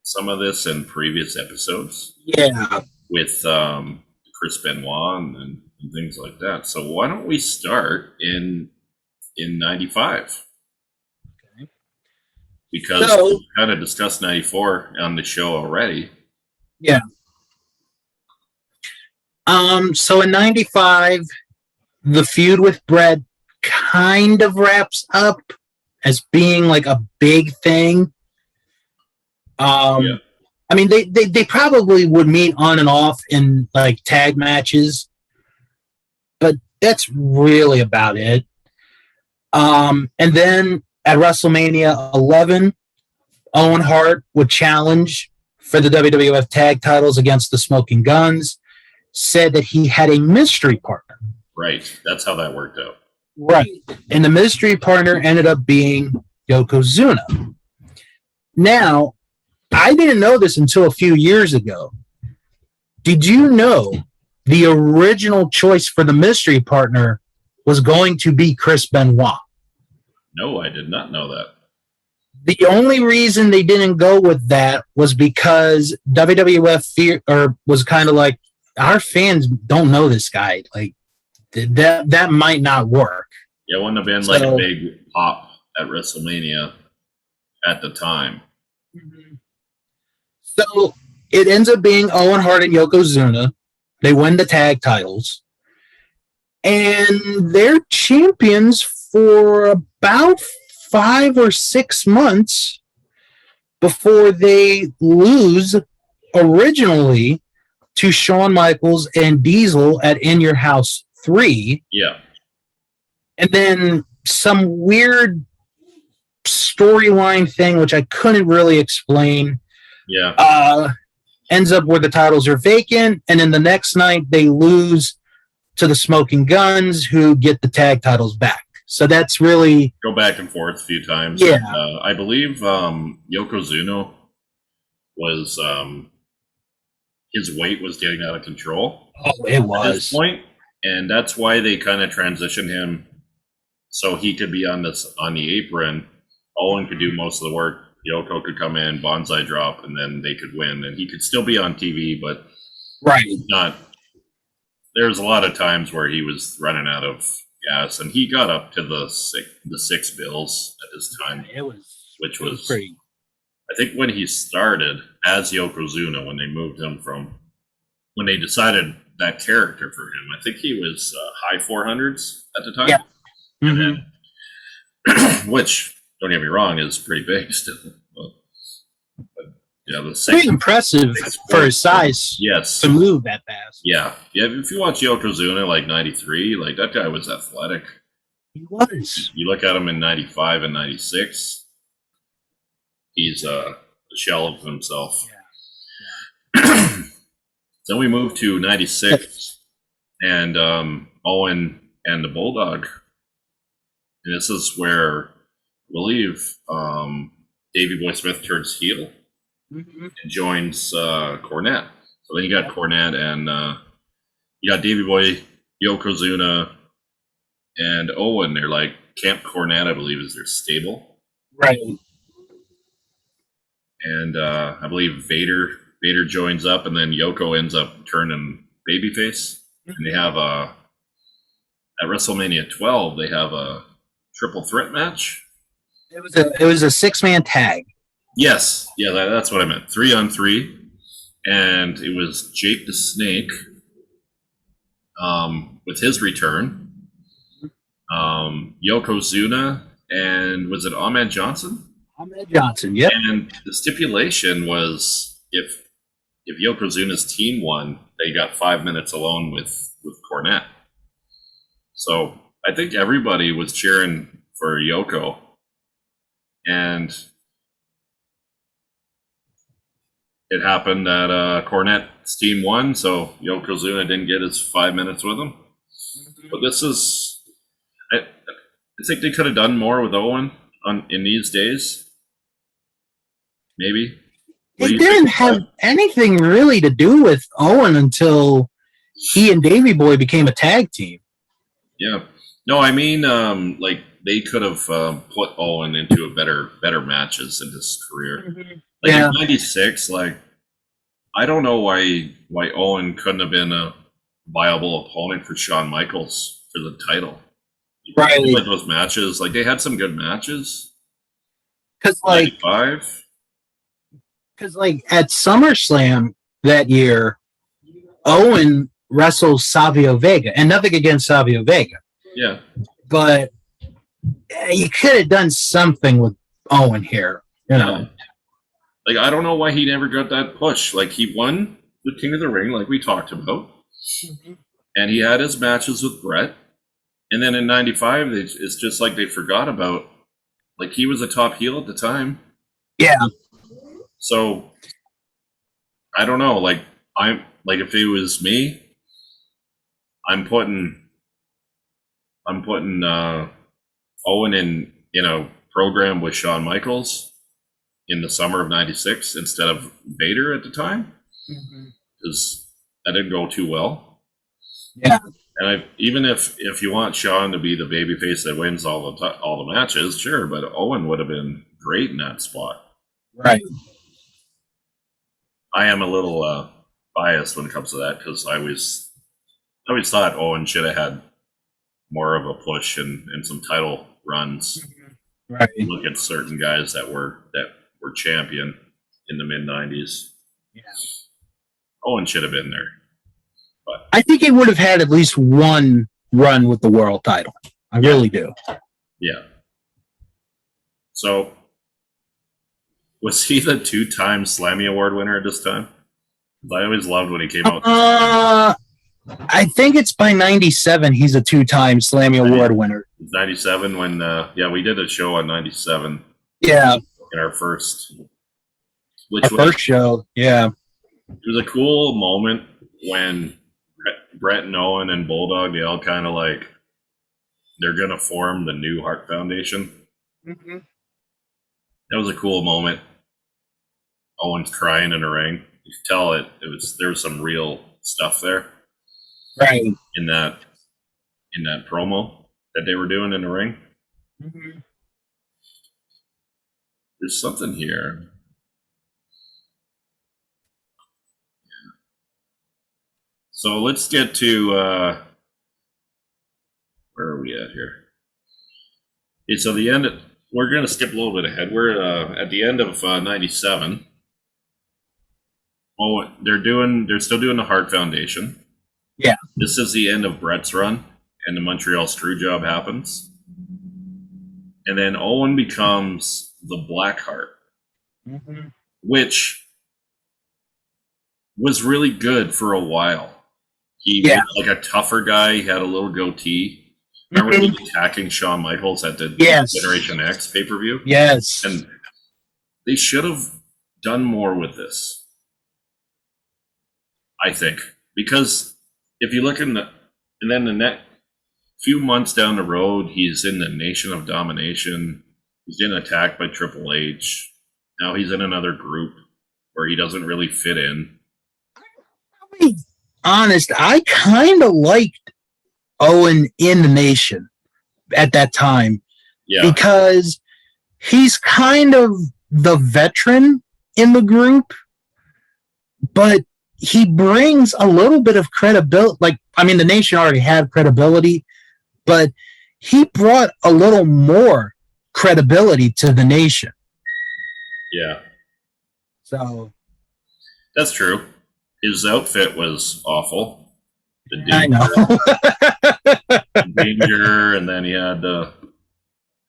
some of this in previous episodes. Yeah. With Chris Benoit and things like that. So why don't we start in 95? Okay. Because we kind of discussed 94 on the show already. Yeah. So in 95, the feud with Bret kind of wraps up as being like a big thing. Yeah. I mean, they probably would meet on and off in like tag matches, but that's really about it. And then at WrestleMania 11, Owen Hart would challenge for the WWF tag titles against the Smoking Guns, said that he had a mystery partner. Right. That's how that worked out. Right. And the mystery partner ended up being Yokozuna. Now, I didn't know this until a few years ago. Did you know the original choice for the mystery partner was going to be Chris Benoit? No, I did not know that. The only reason they didn't go with that was because WWF was kind of like, our fans don't know this guy. Like, that might not work. Yeah, it wouldn't have been like a big pop at WrestleMania at the time. Mm-hmm. So it ends up being Owen Hart and Yokozuna. They win the tag titles. And they're champions for about 5 or 6 months before they lose originally to Shawn Michaels and Diesel at In Your House 3. Yeah. And then some weird storyline thing, which I couldn't really explain. Yeah. Ends up where the titles are vacant, and then the next night they lose to the Smoking Guns, who get the tag titles back. So that's really go back and forth a few times. Yeah, I believe Yokozuna was his weight was getting out of control. Oh, it was at this point, and that's why they kind of transitioned him so he could be on the apron. Owen could do most of the work. Yoko could come in, bonsai drop, and then they could win, and he could still be on TV, but not. There's a lot of times where he was running out of gas, and he got up to the six bills at this time. Which was pretty. I think when he started as Yokozuna, when they moved him when they decided that character for him, I think he was high 400s at the time. Yeah. And then, which, don't get me wrong, is pretty big still. But yeah, the pretty impressive for his size. Yes, to move that fast. Yeah. If you watch Yokozuna like 93, like that guy was athletic. He was. You look at him in 95 and 96, he's a shell of himself. Yeah. Then we move to 96, and Owen and the Bulldog. And this is where I believe Davey Boy Smith turns heel and joins Cornette. So then you got Cornette and you got Davey Boy, Yokozuna, and Owen. They're like Camp Cornette, I believe, is their stable. Right. And I believe Vader joins up, and then Yoko ends up turning babyface. And they have at WrestleMania 12, they have a triple threat match. It was a 6-man tag. Yes, yeah, that's what I meant. 3-on-3, and it was Jake the Snake with his return. Yokozuna, and was it Ahmed Johnson? Ahmed Johnson, yep. And the stipulation was if Yokozuna's team won, they got 5 minutes alone with Cornette. So I think everybody was cheering for Yoko and it happened that Cornette's team won, so Yokozuna didn't get his 5 minutes with him. But this is, I think they could have done more with Owen in these days. Maybe. They didn't have anything really to do with Owen until he and Davey Boy became a tag team. Yeah. No, I mean, like they could have put Owen into a better matches in his career. Like in '96, like I don't know why Owen couldn't have been a viable opponent for Shawn Michaels for the title. Right. Like those matches, like they had some good matches. Because like at SummerSlam that year, Owen wrestles Savio Vega, and nothing against Savio Vega. Yeah. But you could have done something with Owen here, you know. Like I don't know why he never got that push. Like he won the King of the Ring, like we talked about, and he had his matches with Brett. And then in '95, it's just like they forgot about. Like he was a top heel at the time. Yeah. So I don't know. Like I'm like if it was me, I'm putting Owen in a program with Shawn Michaels in the summer of '96 instead of Vader at the time, because that didn't go too well. Yeah. And even if you want Shawn to be the babyface that wins all the matches, sure, but Owen would have been great in that spot. Right. I am a little biased when it comes to that because I always thought Owen should have had more of a push and some title runs. Right. Look at certain guys that were champion in the mid '90s. Yeah. Owen should have been there. But I think he would have had at least one run with the world title. I really do. Yeah. So was he the 2-time Slammy Award winner at this time? I always loved when he came out. I think it's by '97 he's a 2-time Slammy Award winner. 97 when we did a show on '97. Yeah. In our first first show. Yeah. It was a cool moment when Brett and Owen and Bulldog, they all kind of like they're gonna form the new Hart Foundation. That was a cool moment. Owen's crying in the ring. You could tell there was some real stuff there. Right. In that promo that they were doing in the ring. There's something here. So let's get to where are we at here? Okay, so we're going to skip a little bit ahead. We're at the end of '97. Oh, they're still doing the Hart Foundation. Yeah. This is the end of Brett's run, and the Montreal Screwjob happens. And then Owen becomes the Black Heart, which was really good for a while. He was like a tougher guy. He had a little goatee. Remember he was attacking Shawn Michaels at the Generation X pay-per-view? Yes. And they should have done more with this, I think. Because if you look then the next few months down the road, he's in the Nation of Domination. He's getting attacked by Triple H. Now he's in another group where he doesn't really fit in. I'll be honest, I kind of liked Owen in the Nation at that time. Yeah. Because he's kind of the veteran in the group, but he brings a little bit of credibility. Like, I mean, the Nation already had credibility, but he brought a little more credibility to the Nation. Yeah. So. That's true. His outfit was awful. I know. The Danger, and then he had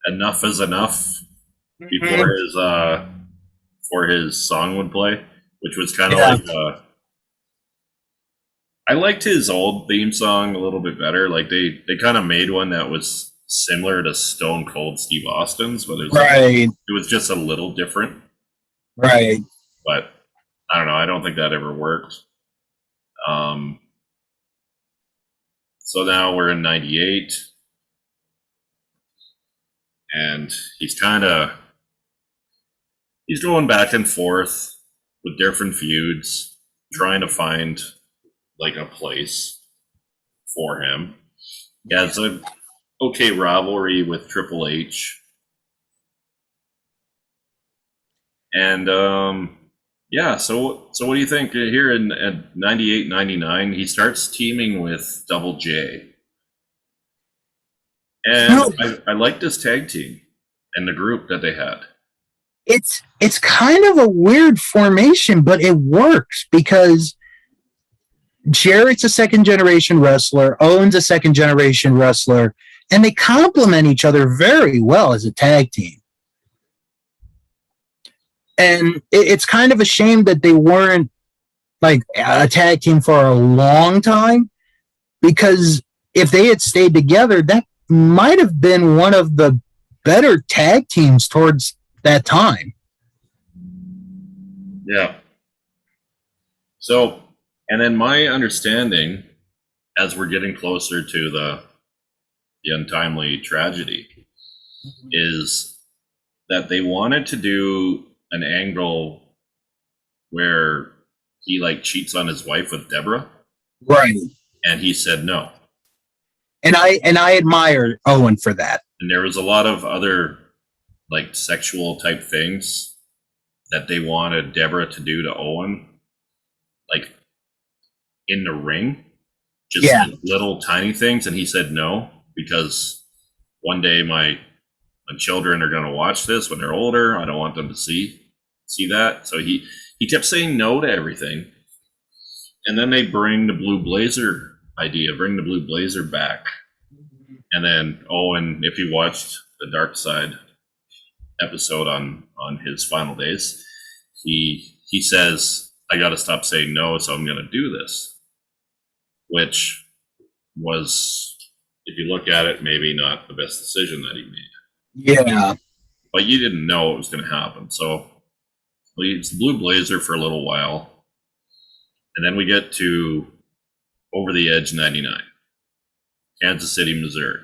Enough is Enough before his song would play, which was kind of like I liked his old theme song a little bit better. Like they kind of made one that was similar to Stone Cold Steve Austin's, but Right. it was just a little different. Right. But I don't know. I don't think that ever worked. So now we're in 98, and he's going back and forth with different feuds, trying to find like a place for him. He has a okay rivalry with Triple H. And yeah, so what do you think here in at 98, 99? He starts teaming with Double J. And I liked this tag team and the group that they had. It's kind of a weird formation, but it works because Jarrett's a second generation wrestler, Owen's a second generation wrestler, and they complement each other very well as a tag team. And it's kind of a shame that they weren't like a tag team for a long time, because if they had stayed together, that might have been one of the better tag teams towards that time. Yeah. So, and then my understanding, as we're getting closer to the untimely tragedy, is that they wanted to do an angle where he like cheats on his wife with Deborah. Right. And he said no. And I admire Owen for that. And there was a lot of other like sexual type things that they wanted Deborah to do to Owen, like in the ring, just little tiny things. And he said no, because one day my children are going to watch this when they're older. I don't want them to see that. So he kept saying no to everything. And then they bring the Blue Blazer back. And then Owen, if you watched the Dark Side episode on his final days, he says, I got to stop saying no, so I'm going to do this. Which was, if you look at it, maybe not the best decision that he made. Yeah. But you didn't know it was going to happen. So it's the Blue Blazer for a little while. And then we get to Over the Edge 99, Kansas City, Missouri.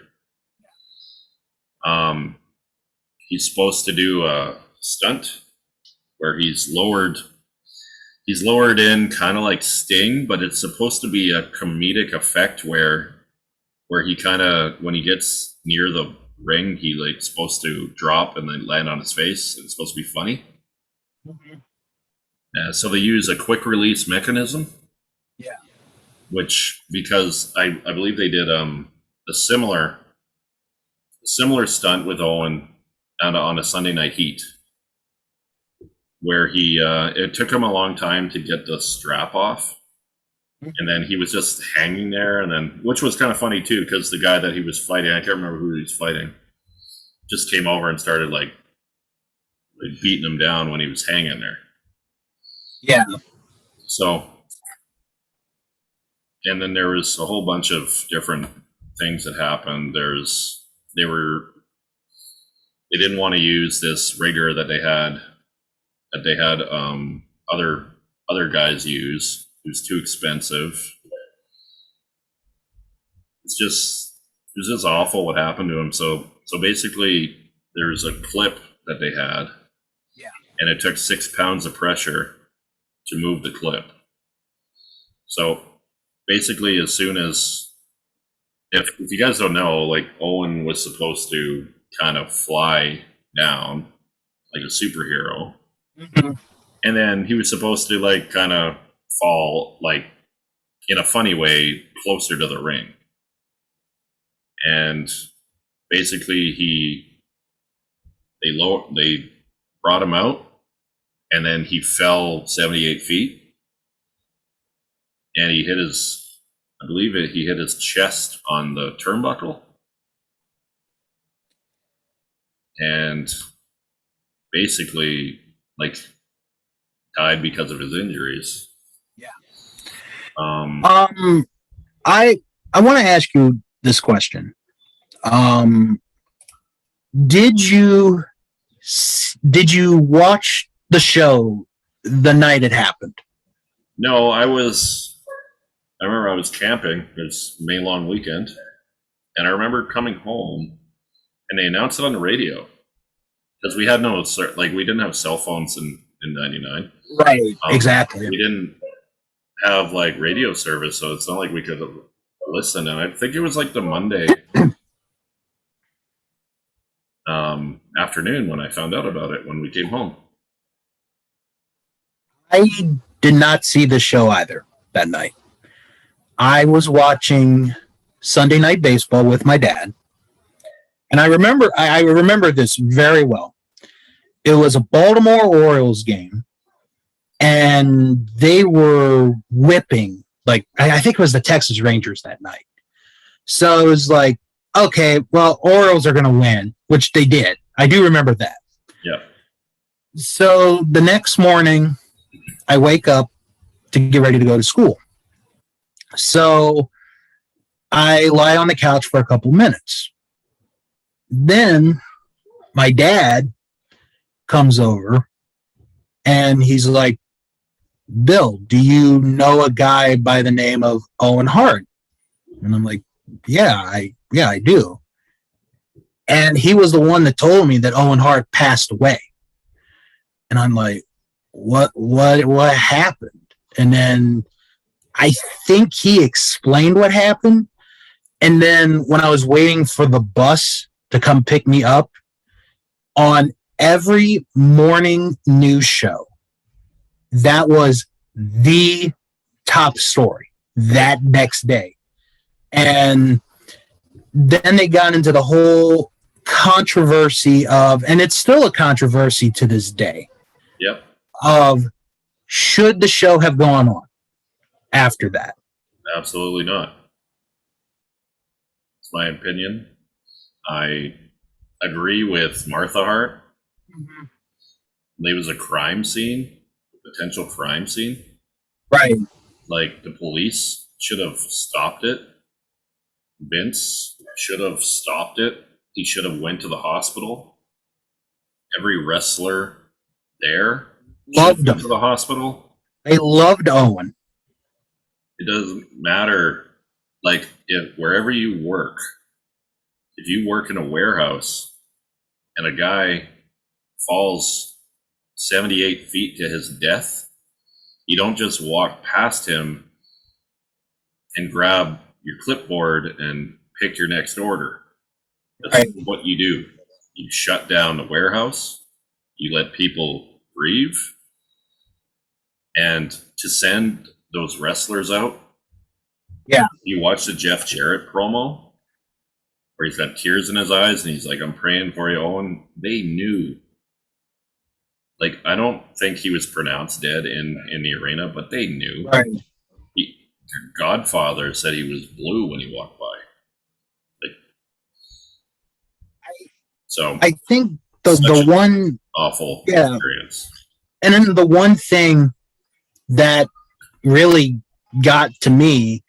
He's supposed to do a stunt where he's lowered in kind of like Sting, but it's supposed to be a comedic effect where he kind of, when he gets near the ring, he like supposed to drop and then land on his face. It's supposed to be funny. Mm-hmm. So they use a quick release mechanism. Yeah. Which, because I believe they did a similar stunt with Owen on a Sunday Night Heat, where he it took him a long time to get the strap off. And then he was just hanging there, and then, which was kind of funny too, because the guy that he was fighting, I can't remember who he was fighting, just came over and started like beating him down when he was hanging there. Yeah. So, and then there was a whole bunch of different things that happened. They didn't want to use this rigger that they had other guys use. It was too expensive. It was just awful what happened to him. So basically, there's a clip that they had, and it took 6 pounds of pressure to move the clip. So basically, as soon as, if you guys don't know, like Owen was supposed to kind of fly down like a superhero, and then he was supposed to like kind of fall like in a funny way closer to the ring, and basically they brought him out, and then he fell 78 feet, and he hit his chest on the turnbuckle, and basically like died because of his injuries. I want to ask you this question. Um, did you watch the show the night it happened? No, I remember I was camping. It was May long weekend, and I remember coming home, and they announced it on the radio because we had we didn't have cell phones in '99. Right, exactly. We didn't have like radio service, so it's not like we could listen. And I think it was like the Monday afternoon when I found out about it when we came home. I did not see the show either that night. I was watching Sunday Night Baseball with my dad, and I remember this very well. It was a Baltimore Orioles game, and they were whipping, like, I think it was the Texas Rangers that night. So it was like, okay, well, Orioles are going to win, which they did. I do remember that. Yeah. So the next morning, I wake up to get ready to go to school. So I lie on the couch for a couple minutes. Then my dad comes over and he's like, Bill, do you know a guy by the name of Owen Hart? And I'm like, yeah, I do. And he was the one that told me that Owen Hart passed away. And I'm like, what happened? And then I think he explained what happened. And then when I was waiting for the bus to come pick me up, on every morning news show, that was the top story that next day. And then they got into the whole controversy of, and it's still a controversy to this day, Yep. of should the show have gone on after that? Absolutely not. It's my opinion. I agree with Martha Hart. Mm-hmm. It was a crime scene, a potential crime scene. Right. Like the police should have stopped it. Vince should have stopped it. He should have went to the hospital. Every wrestler there Loved him. to the hospital. They loved Owen. It doesn't matter. Like wherever you work, if you work in a warehouse and a guy falls 78 feet to his death, you don't just walk past him and grab your clipboard and pick your next order. That's right. What you do. You shut down the warehouse. You let people grieve. And to send those wrestlers out. Yeah. You watch the Jeff Jarrett promo where he's got tears in his eyes and he's like, I'm praying for you, Owen. They knew. Like, I don't think he was pronounced dead in the arena, but they knew. Right. Your godfather said he was blue when he walked by. So I think the one awful experience. And then the one thing that really got to me,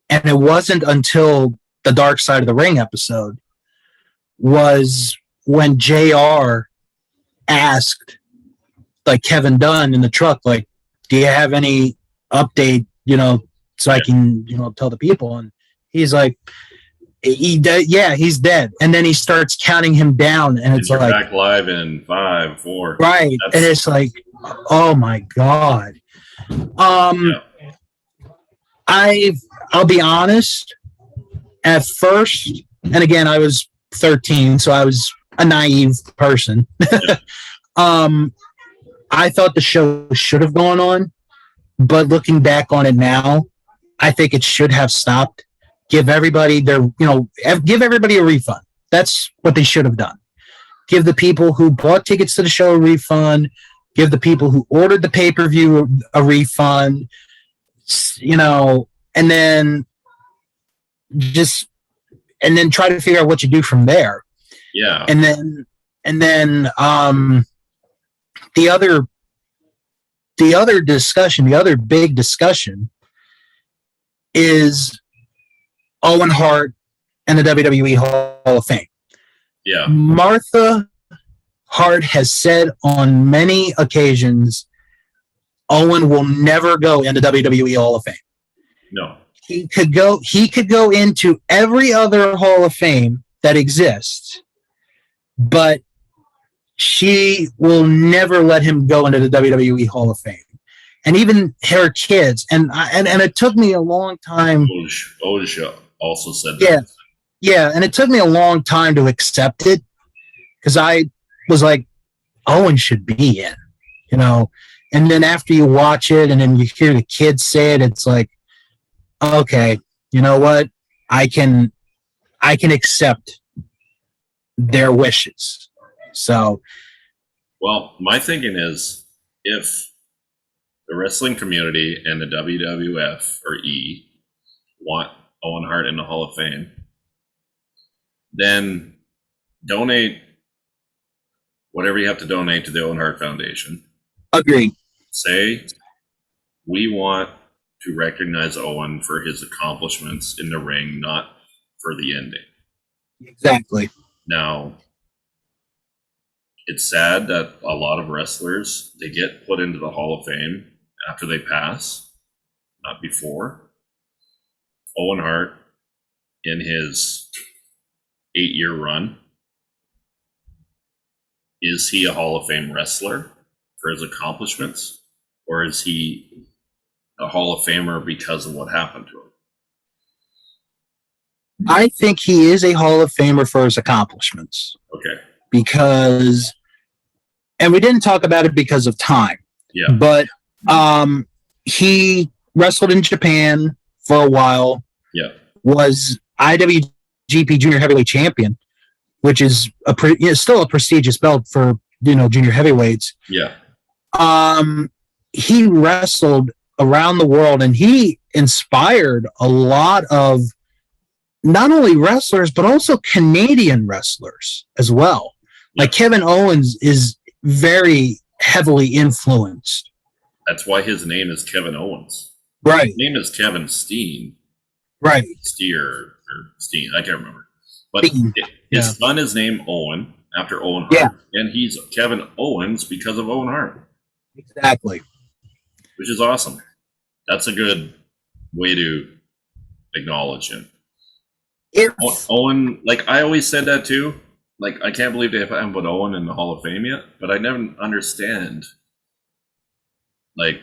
and it wasn't until the Dark Side of the Ring episode, was when JR asked, like, Kevin Dunn in the truck, like, do you have any update, so I can, tell the people? And he's like, he's dead. And then he starts counting him down, and it's like back live in 5, 4. Right. And it's like, oh my God. I'll be honest, at first, and again, I was 13, so I was a naive person. I thought the show should have gone on, but looking back on it now, I think it should have stopped. Give everybody give everybody a refund. That's what they should have done. Give the people who bought tickets to the show a refund. Give the people who ordered the pay-per-view a refund. And then try to figure out what you do from there. Yeah. And then the other discussion, the other big discussion is Owen Hart and the WWE Hall of Fame. Yeah. Martha Hart has said on many occasions, Owen will never go into WWE Hall of Fame. No. He could go into every other Hall of Fame that exists, but she will never let him go into the WWE Hall of Fame. And even her kids, and it took me a long time. Oj also said that. Yeah, and it took me a long time to accept it because I was like, Owen should be in, you know. And then after you watch it and then you hear the kids say it, it's like, okay, you know what? I can accept their wishes. So, well, my thinking is if the wrestling community and the WWF or E want Owen Hart in the Hall of Fame, then donate whatever you have to donate to the Owen Hart Foundation. Agreed. Say, we want to recognize Owen for his accomplishments in the ring, not for the ending. Exactly. Now, it's sad that a lot of wrestlers, they get put into the Hall of Fame after they pass, not before. Owen Hart, in his 8-year run, is he a Hall of Fame wrestler for his accomplishments, or is he a Hall of Famer because of what happened to him? I think he is a Hall of Famer for his accomplishments. Okay. Because, and we didn't talk about it because of time. Yeah. But he wrestled in Japan for a while. Yeah. Was IWGP Junior Heavyweight Champion, which is still a prestigious belt for junior heavyweights. Yeah. He wrestled around the world, and he inspired a lot of not only wrestlers but also Canadian wrestlers as well. Like Kevin Owens is very heavily influenced. That's why his name is Kevin Owens. Right. His name is Kevin Steen. Right. Or Steen, I can't remember. But his son is named Owen after Owen Hart, and he's Kevin Owens because of Owen Hart. Exactly. Which is awesome. That's a good way to acknowledge him. Owen, like I always said that too. Like I can't believe they haven't put Owen in the Hall of Fame yet, but I never understand like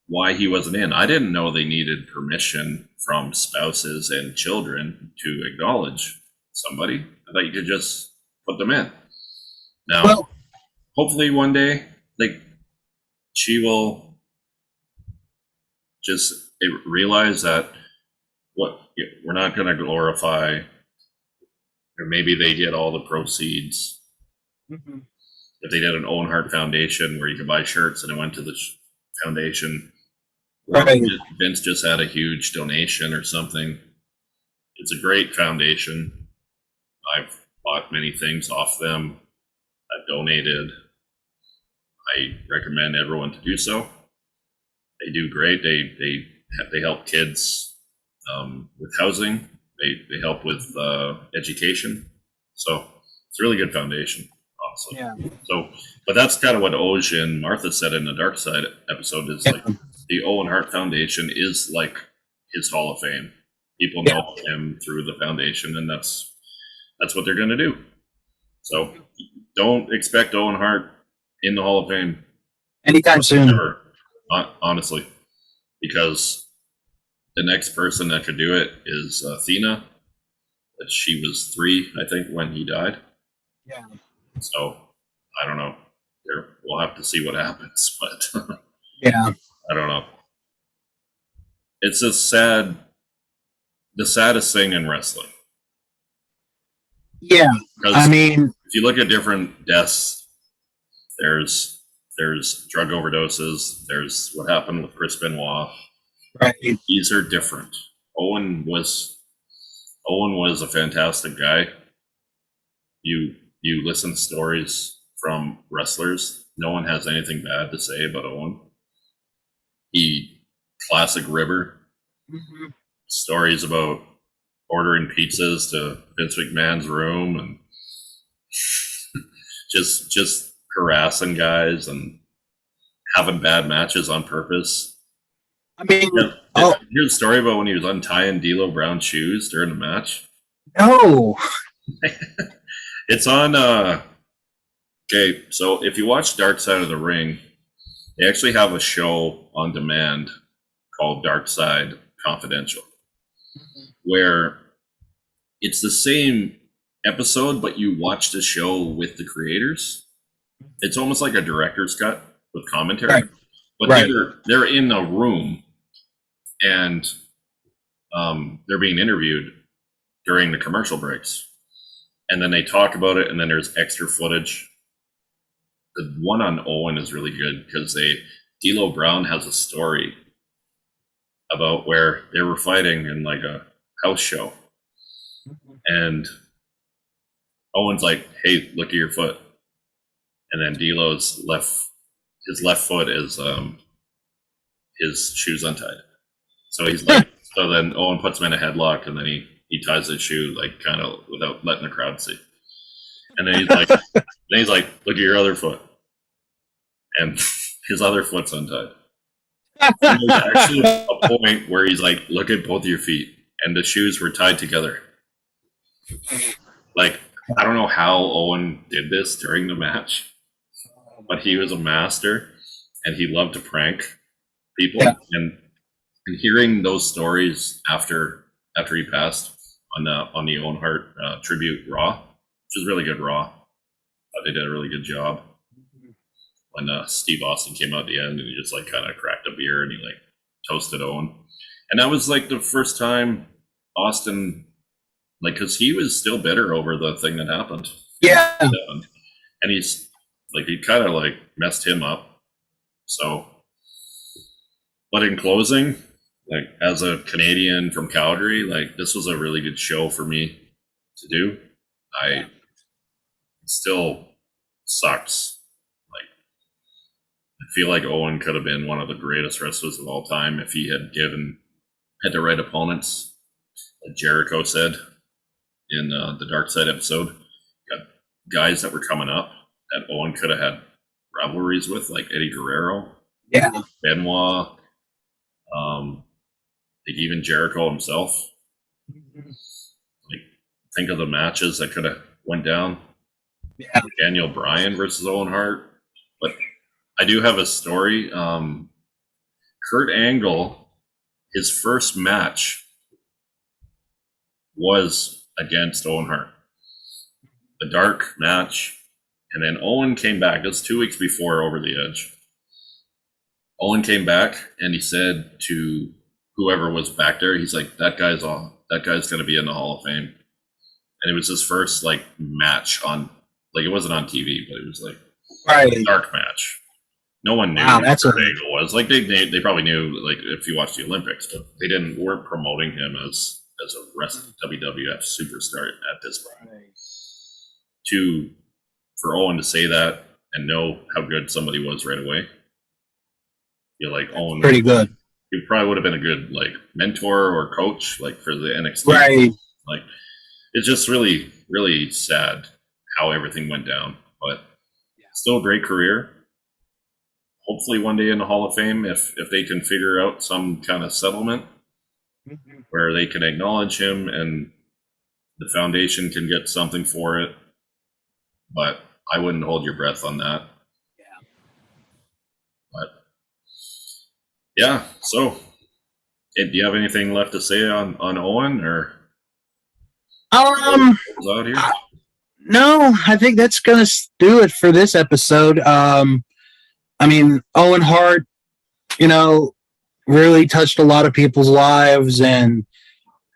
why he wasn't in. I didn't know they needed permission from spouses and children to acknowledge somebody. I thought you could just put them in. Now, hopefully one day, like she will just realize that we're not going to glorify, or maybe they get all the proceeds. Mm-hmm. If they did an Owen Hart Foundation where you could buy shirts and it went to the foundation, right. Vince just had a huge donation or something. It's a great foundation. I've bought many things off them. I've donated. I recommend everyone to do so. They do great. They help kids with housing. They help with education. So it's a really good foundation, honestly. Yeah. So, but that's kind of what Oj and Martha said in the Dark Side episode is like the Owen Hart Foundation is like his Hall of Fame. People know him through the foundation, and that's what they're going to do. So don't expect Owen Hart in the Hall of Fame anytime soon. Ever, honestly, because the next person that could do it is Athena. She was 3, I think, when he died. Yeah. So I don't know. We'll have to see what happens, but yeah, I don't know. It's the saddest thing in wrestling. Yeah, I mean, if you look at different deaths, there's drug overdoses. There's what happened with Chris Benoit. Right. These are different. Owen was a fantastic guy. You listen to stories from wrestlers. No one has anything bad to say about Owen. Classic River. Mm-hmm. Stories about ordering pizzas to Vince McMahon's room and just harassing guys and having bad matches on purpose. I mean, Yeah, here's a story about when he was untying D'Lo Brown's shoes during the match. no. It's on. Okay, so if you watch Dark Side of the Ring, they actually have a show on demand called Dark Side Confidential, where it's the same episode, but you watch the show with the creators. It's almost like a director's cut with commentary, Right. but Right. they're in a room and they're being interviewed during the commercial breaks, and then they talk about it, and then there's extra footage. The one on Owen is really good because D'Lo Brown has a story about where they were fighting in like a house show, and Owen's like, "Hey, look at your foot," and then D'Lo's his left foot is his shoes untied. So he's like, so then Owen puts him in a headlock, and then he ties his shoe like kind of without letting the crowd see, and then he's like, "Look at your other foot," and his other foot's untied. And there's actually a point where he's like, "Look at both of your feet," and the shoes were tied together. Like, I don't know how Owen did this during the match, but he was a master, and he loved to prank people. Yeah. And hearing those stories after he passed on the Owen Hart tribute Raw, which is really good Raw. They did a really good job. When Steve Austin came out at the end, and he just like kind of cracked a beer and he like toasted Owen, and that was like the first time Austin, like, because he was still bitter over the thing that happened. Yeah. And he's like, he kind of like messed him up. So, but in closing, like as a Canadian from Calgary, like this was a really good show for me to do. It still sucks. I feel like Owen could have been one of the greatest wrestlers of all time if he had had the right opponents, like Jericho said in the Dark Side episode. Got guys that were coming up that Owen could have had rivalries with, like Eddie Guerrero, Benoit, like even Jericho himself. Like, think of the matches that could have went down. Yeah. Daniel Bryan versus Owen Hart, but I do have a story. Kurt Angle, his first match was against Owen Hart. A dark match. And then Owen came back. It was 2 weeks before Over the Edge. Owen came back and he said to whoever was back there, he's like, that guy's going to be in the Hall of Fame. And it was his first like match on, like, it wasn't on TV, but it was like a dark match. No one knew who Kurt Angle was. Like they probably knew, like, if you watched the Olympics, but they weren't promoting him as a WWF superstar at this point. For Owen to say that and know how good somebody was right away, you're like, Owen, pretty good. He probably would have been a good like mentor or coach, like for the NXT. Right. Like, it's just really, really sad how everything went down, but still a great career. Hopefully one day in the Hall of Fame, if they can figure out some kind of settlement where they can acknowledge him and the foundation can get something for it. But I wouldn't hold your breath on that. Yeah. But yeah, so do you have anything left to say on Owen or out here? No, I think that's gonna do it for this episode. I mean, Owen Hart, really touched a lot of people's lives and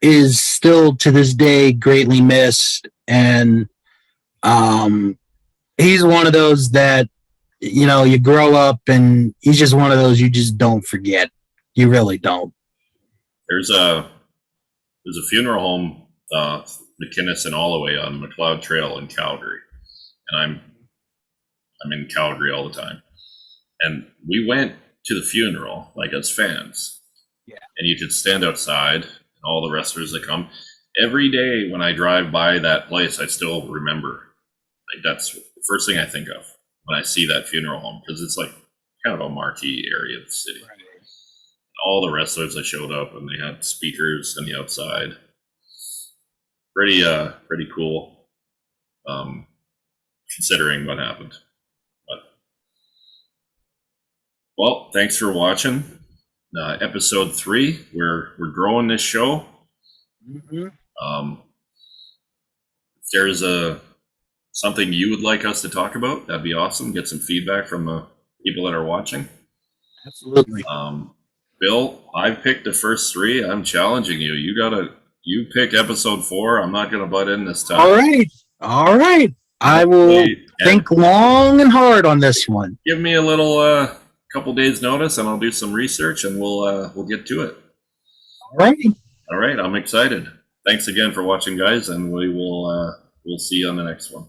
is still to this day greatly missed. And he's one of those that, you grow up and he's just one of those you just don't forget. You really don't. There's a funeral home, McKinnis and Holloway on McLeod Trail in Calgary. And I'm in Calgary all the time. And we went to the funeral, like, as fans. Yeah. And you could stand outside, and all the wrestlers that come. every day when I drive by that place, I still remember. Like that's the first thing I think of when I see that funeral home, because it's like kind of a marquee area of the city. Right. All the wrestlers that showed up, and they had speakers on the outside. Pretty cool, considering what happened. But, well, thanks for watching episode 3. We're growing this show. Mm-hmm. If there's something you would like us to talk about, that'd be awesome. Get some feedback from the people that are watching. Absolutely. Bill, I picked the first 3. I'm challenging you. You pick episode 4. I'm not gonna butt in this time. All right. I will think long and hard on this one. Give me a little couple days notice, and I'll do some research, and we'll get to it. All right. I'm excited. Thanks again for watching, guys, and we'll see you on the next one.